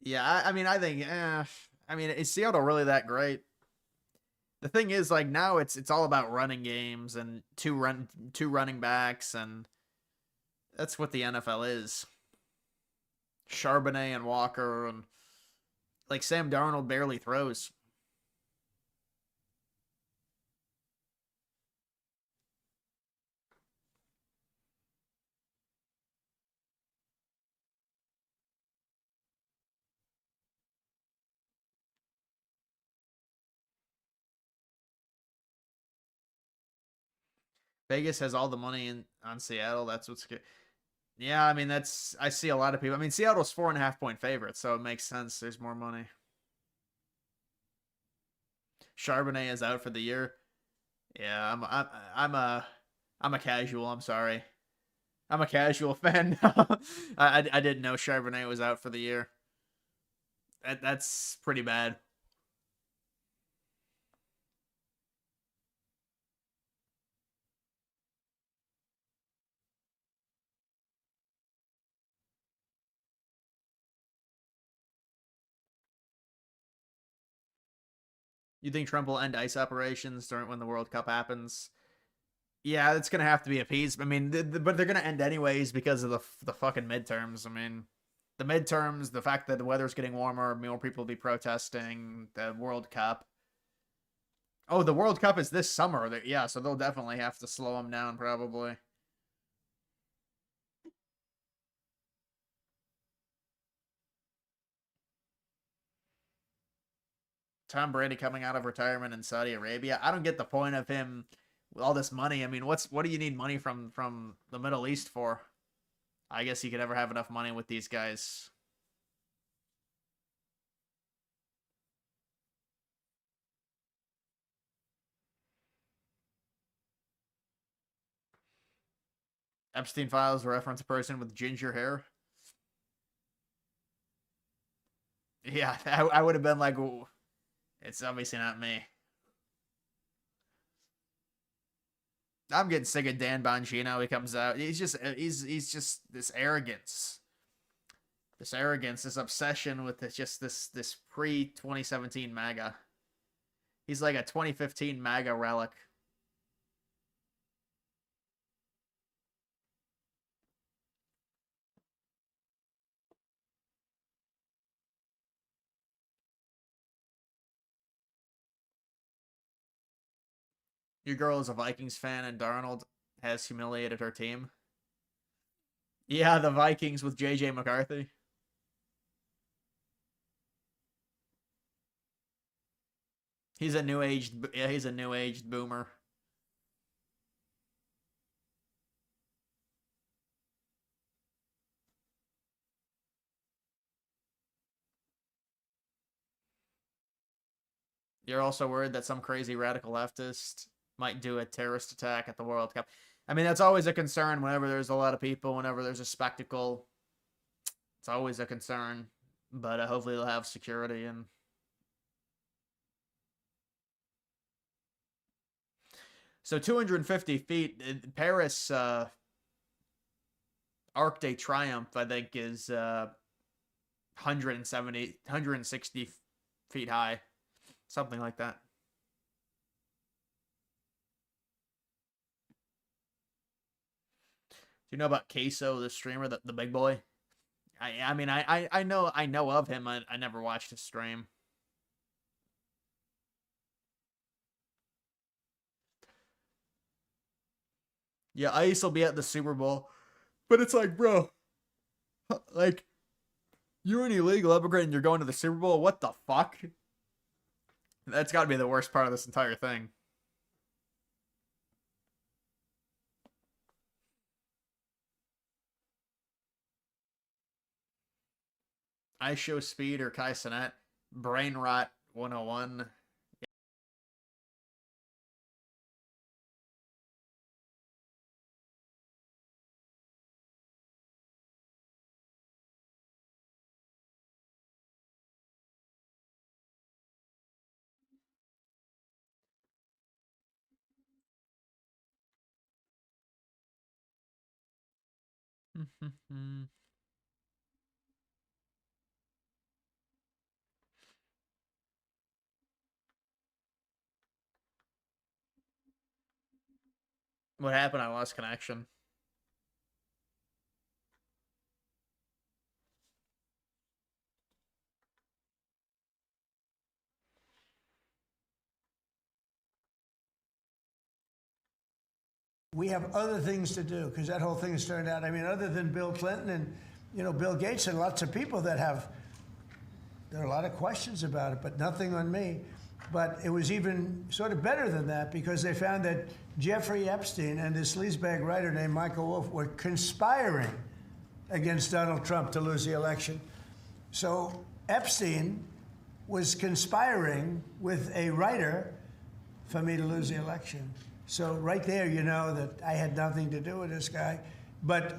Yeah, I mean, I think. I mean, is Seattle really that great? The thing is, like now it's all about running games and two running backs, and that's what the NFL is. Charbonnet and Walker, and like Sam Darnold barely throws. Vegas has all the money in on Seattle. That's what's good. Yeah, I mean that's I see a lot of people. I mean Seattle's 4.5 point favorites, so it makes sense. There's more money. Charbonnet is out for the year. Yeah, I'm a I'm a casual. I'm sorry. I'm a casual fan. I didn't know Charbonnet was out for the year. That's pretty bad. You think Trump will end ice operations during when the World Cup happens? Yeah, it's gonna have to be appeased. I mean, but they're gonna end anyways because of the fucking midterms. I mean, the midterms, the fact that the weather's getting warmer, more people will be protesting. The World Cup. Oh, the World Cup is this summer. Yeah, so they'll definitely have to slow them down probably. Tom Brady coming out of retirement in Saudi Arabia. I don't get the point of him with all this money. I mean, what do you need money from the Middle East for? I guess you could never have enough money with these guys. Epstein files reference a person with ginger hair. Yeah, I would have been like, "Ooh, it's obviously not me." I'm getting sick of Dan Bongino. He comes out. He's just this arrogance, this obsession with this pre 2017 MAGA. He's like a 2015 MAGA relic. Your girl is a Vikings fan, and Darnold has humiliated her team. Yeah, the Vikings with JJ McCarthy. He's a new aged boomer. You're also worried that some crazy radical leftist might do a terrorist attack at the World Cup. I mean, that's always a concern whenever there's a lot of people, whenever there's a spectacle. It's always a concern, but hopefully they'll have security. And so 250 feet, Paris Arc de Triomphe, I think, is 160 feet high, something like that. Do you know about Queso, the streamer, the big boy? I mean I know of him. I never watched his stream. Yeah, Ice will be at the Super Bowl, but it's like, bro, like you're an illegal immigrant and you're going to the Super Bowl. What the fuck? That's got to be the worst part of this entire thing. I Show Speed or Kai Cenat. Brain Rot 101. What happened? I lost connection. We have other things to do because that whole thing has turned out. I mean, other than Bill Clinton and Bill Gates and lots of people that there are a lot of questions about it, but nothing on me. But it was even sort of better than that because they found that Jeffrey Epstein and this sleazebag writer named Michael Wolff were conspiring against Donald Trump to lose the election. So Epstein was conspiring with a writer for me to lose the election. So right there, you know that I had nothing to do with this guy. But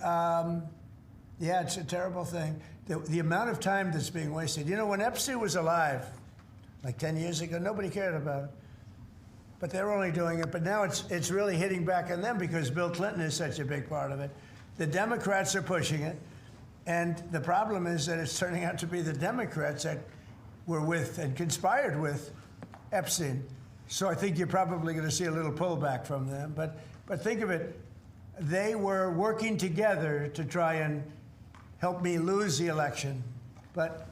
yeah, it's a terrible thing. The amount of time that's being wasted. When Epstein was alive, like 10 years ago, nobody cared about it. But they're only doing it. But now it's really hitting back on them because Bill Clinton is such a big part of it. The Democrats are pushing it. And the problem is that it's turning out to be the Democrats that were with and conspired with Epstein. So I think you're probably going to see a little pullback from them. But think of it, they were working together to try and help me lose the election. But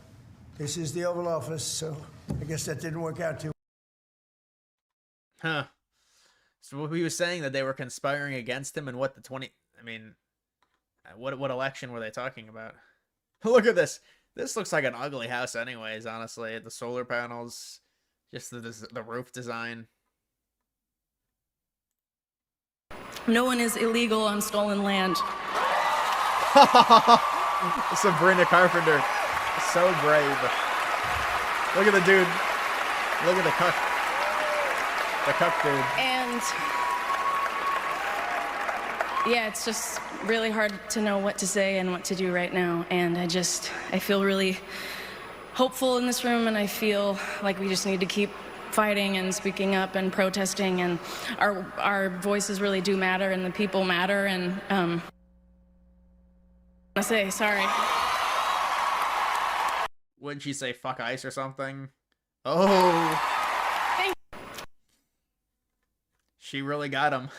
this is the Oval Office, so I guess that didn't work out too well. Huh. So he was saying that they were conspiring against him, and what election were they talking about? Look at this. This looks like an ugly house anyways, honestly. The solar panels, just the roof design. No one is illegal on stolen land. Sabrina Carpenter. So brave. Look at the dude. Look at the cuck. The cuck dude. And yeah, it's just really hard to know what to say and what to do right now. And I feel really hopeful in this room, and I feel like we just need to keep fighting and speaking up and protesting, and our voices really do matter, and the people matter. And I say sorry. Wouldn't she say fuck ICE or something? Oh. She really got him.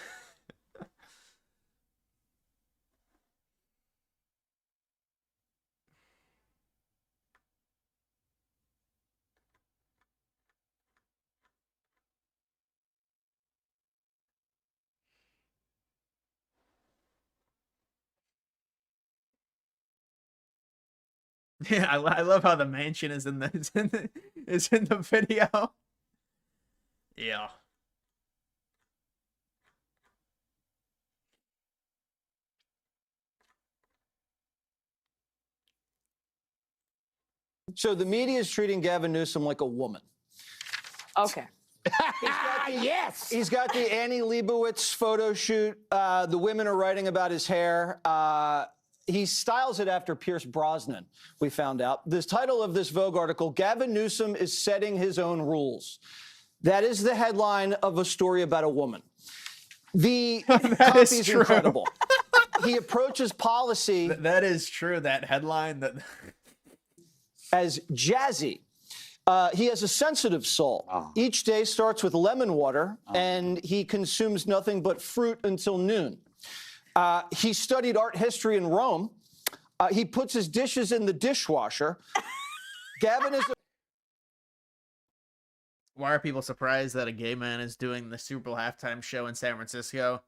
Yeah, I love how the mansion is in the video. Yeah. So the media is treating Gavin Newsom like a woman. Okay. Yes. He's got the Annie Leibovitz photo shoot. The women are writing about his hair. He styles it after Pierce Brosnan, we found out. The title of this Vogue article, Gavin Newsom is setting his own rules. That is the headline of a story about a woman. The copy is incredible. He approaches policy. That is true, that headline. As jazzy. He has a sensitive soul. Oh. Each day starts with lemon water, and he consumes nothing but fruit until noon. He studied art history in Rome. He puts his dishes in the dishwasher. Gavin is... Why are people surprised that a gay man is doing the Super Bowl halftime show in San Francisco?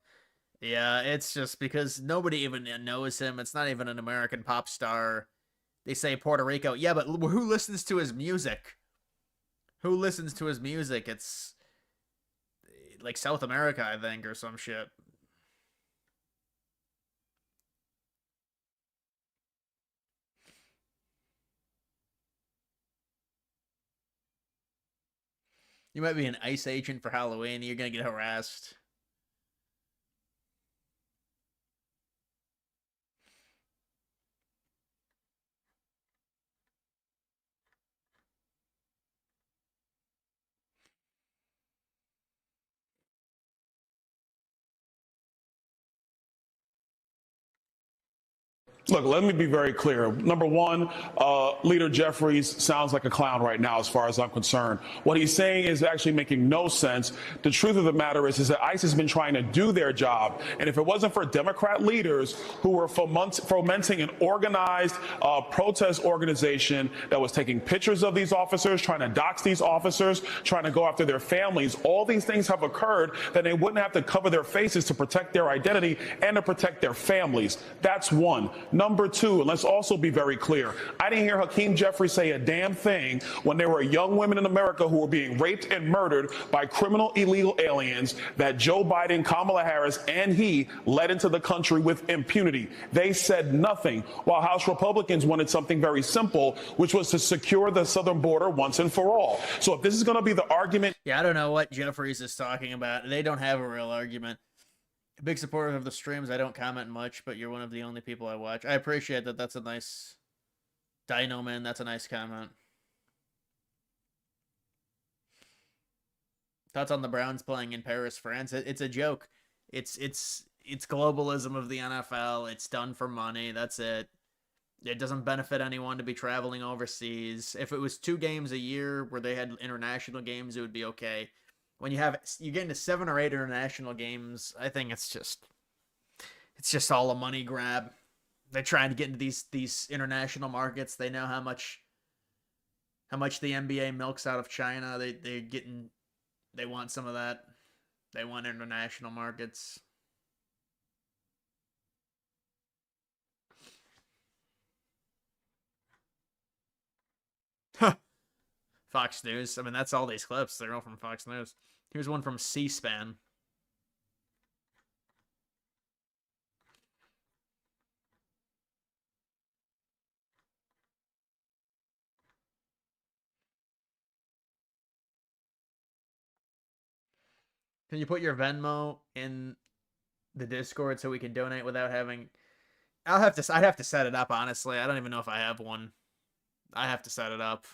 Yeah, it's just because nobody even knows him. It's not even an American pop star. They say Puerto Rico. Yeah, but who listens to his music? Who listens to his music? It's like South America, I think, or some shit. You might be an ICE agent for Halloween. You're gonna get harassed. Look, let me be very clear. Number one, Leader Jeffries sounds like a clown right now, as far as I'm concerned. What he's saying is actually making no sense. The truth of the matter is that ICE has been trying to do their job. And if it wasn't for Democrat leaders who were fomenting an organized protest organization that was taking pictures of these officers, trying to dox these officers, trying to go after their families, all these things have occurred, then they wouldn't have to cover their faces to protect their identity and to protect their families. That's one. Number two, and let's also be very clear, I didn't hear Hakeem Jeffries say a damn thing when there were young women in America who were being raped and murdered by criminal illegal aliens that Joe Biden, Kamala Harris, and he led into the country with impunity. They said nothing, while House Republicans wanted something very simple, which was to secure the southern border once and for all. So if this is going to be the argument... Yeah, I don't know what Jeffries is talking about. They don't have a real argument. Big supporter of the streams. I don't comment much, but you're one of the only people I watch. I appreciate that. That's a nice... Dino Man, that's a nice comment. Thoughts on the Browns playing in Paris, France? It's a joke. It's globalism of the NFL. It's done for money. That's it. It doesn't benefit anyone to be traveling overseas. If it was 2 games a year where they had international games, it would be okay. When you get into 7 or 8 international games, I think it's just all a money grab. They're trying to get into these international markets. They know how much the NBA milks out of China. They want some of that. They want international markets. Fox News. I mean, that's all these clips. They're all from Fox News. Here's one from C-SPAN. Can you put your Venmo in the Discord so we can donate without having... I'd have to set it up, honestly. I don't even know if I have one. I have to set it up.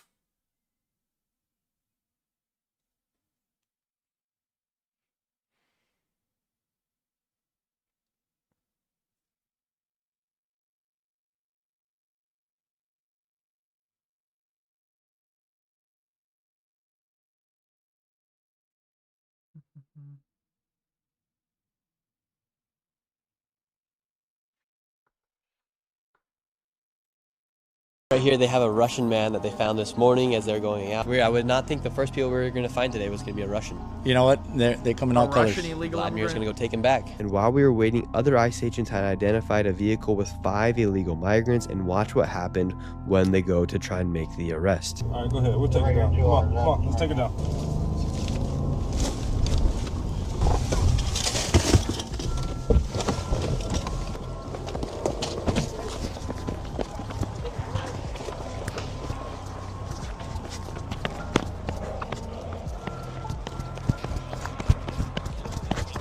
Right here they have a Russian man that they found this morning as they're going out. I would not think the first people we were going to find today was going to be a Russian. You know what? They're coming all colors. Russian illegal Vladimir's going immigrant. to go take him back. And while we were waiting, other ICE agents had identified a vehicle with 5 illegal migrants, and watch what happened when they go to try and make the arrest. All right, go ahead. We'll take it down. Come on, let's take it down.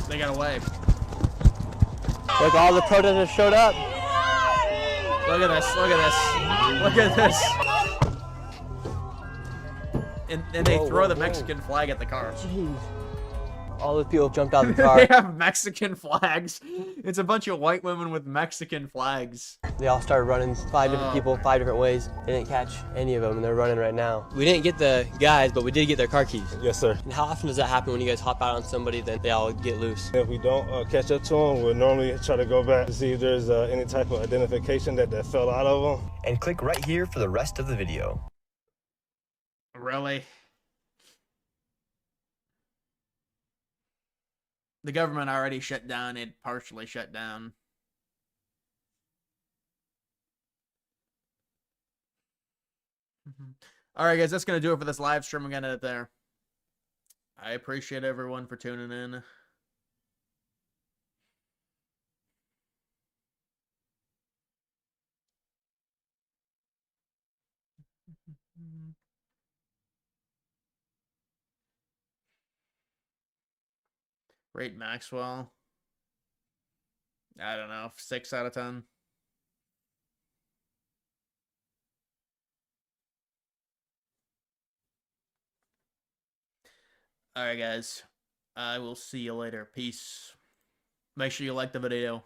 They got away. Look, all the protesters showed up. Look at this. Look at this. Look at this. And they throw the Mexican flag at the car. Jeez. All the people jumped out of the They car. have Mexican flags. It's a bunch of white women with Mexican flags. They all started running, 5 different people, 5 different ways. They didn't catch any of them, and they're running right now. We didn't get the guys, but we did get their car keys. Yes, sir. And how often does that happen when you guys hop out on somebody, then they all get loose? If we don't catch up to them, we'll normally try to go back to see if there's any type of identification that fell out of them. And click right here for the rest of the video. Really? The government already shut down. It partially shut down. All right, guys, that's going to do it for this live stream. I'm going to end it there. I appreciate everyone for tuning in. Rate Maxwell. I don't know, 6 out of 10. All right, guys. I will see you later. Peace. Make sure you like the video.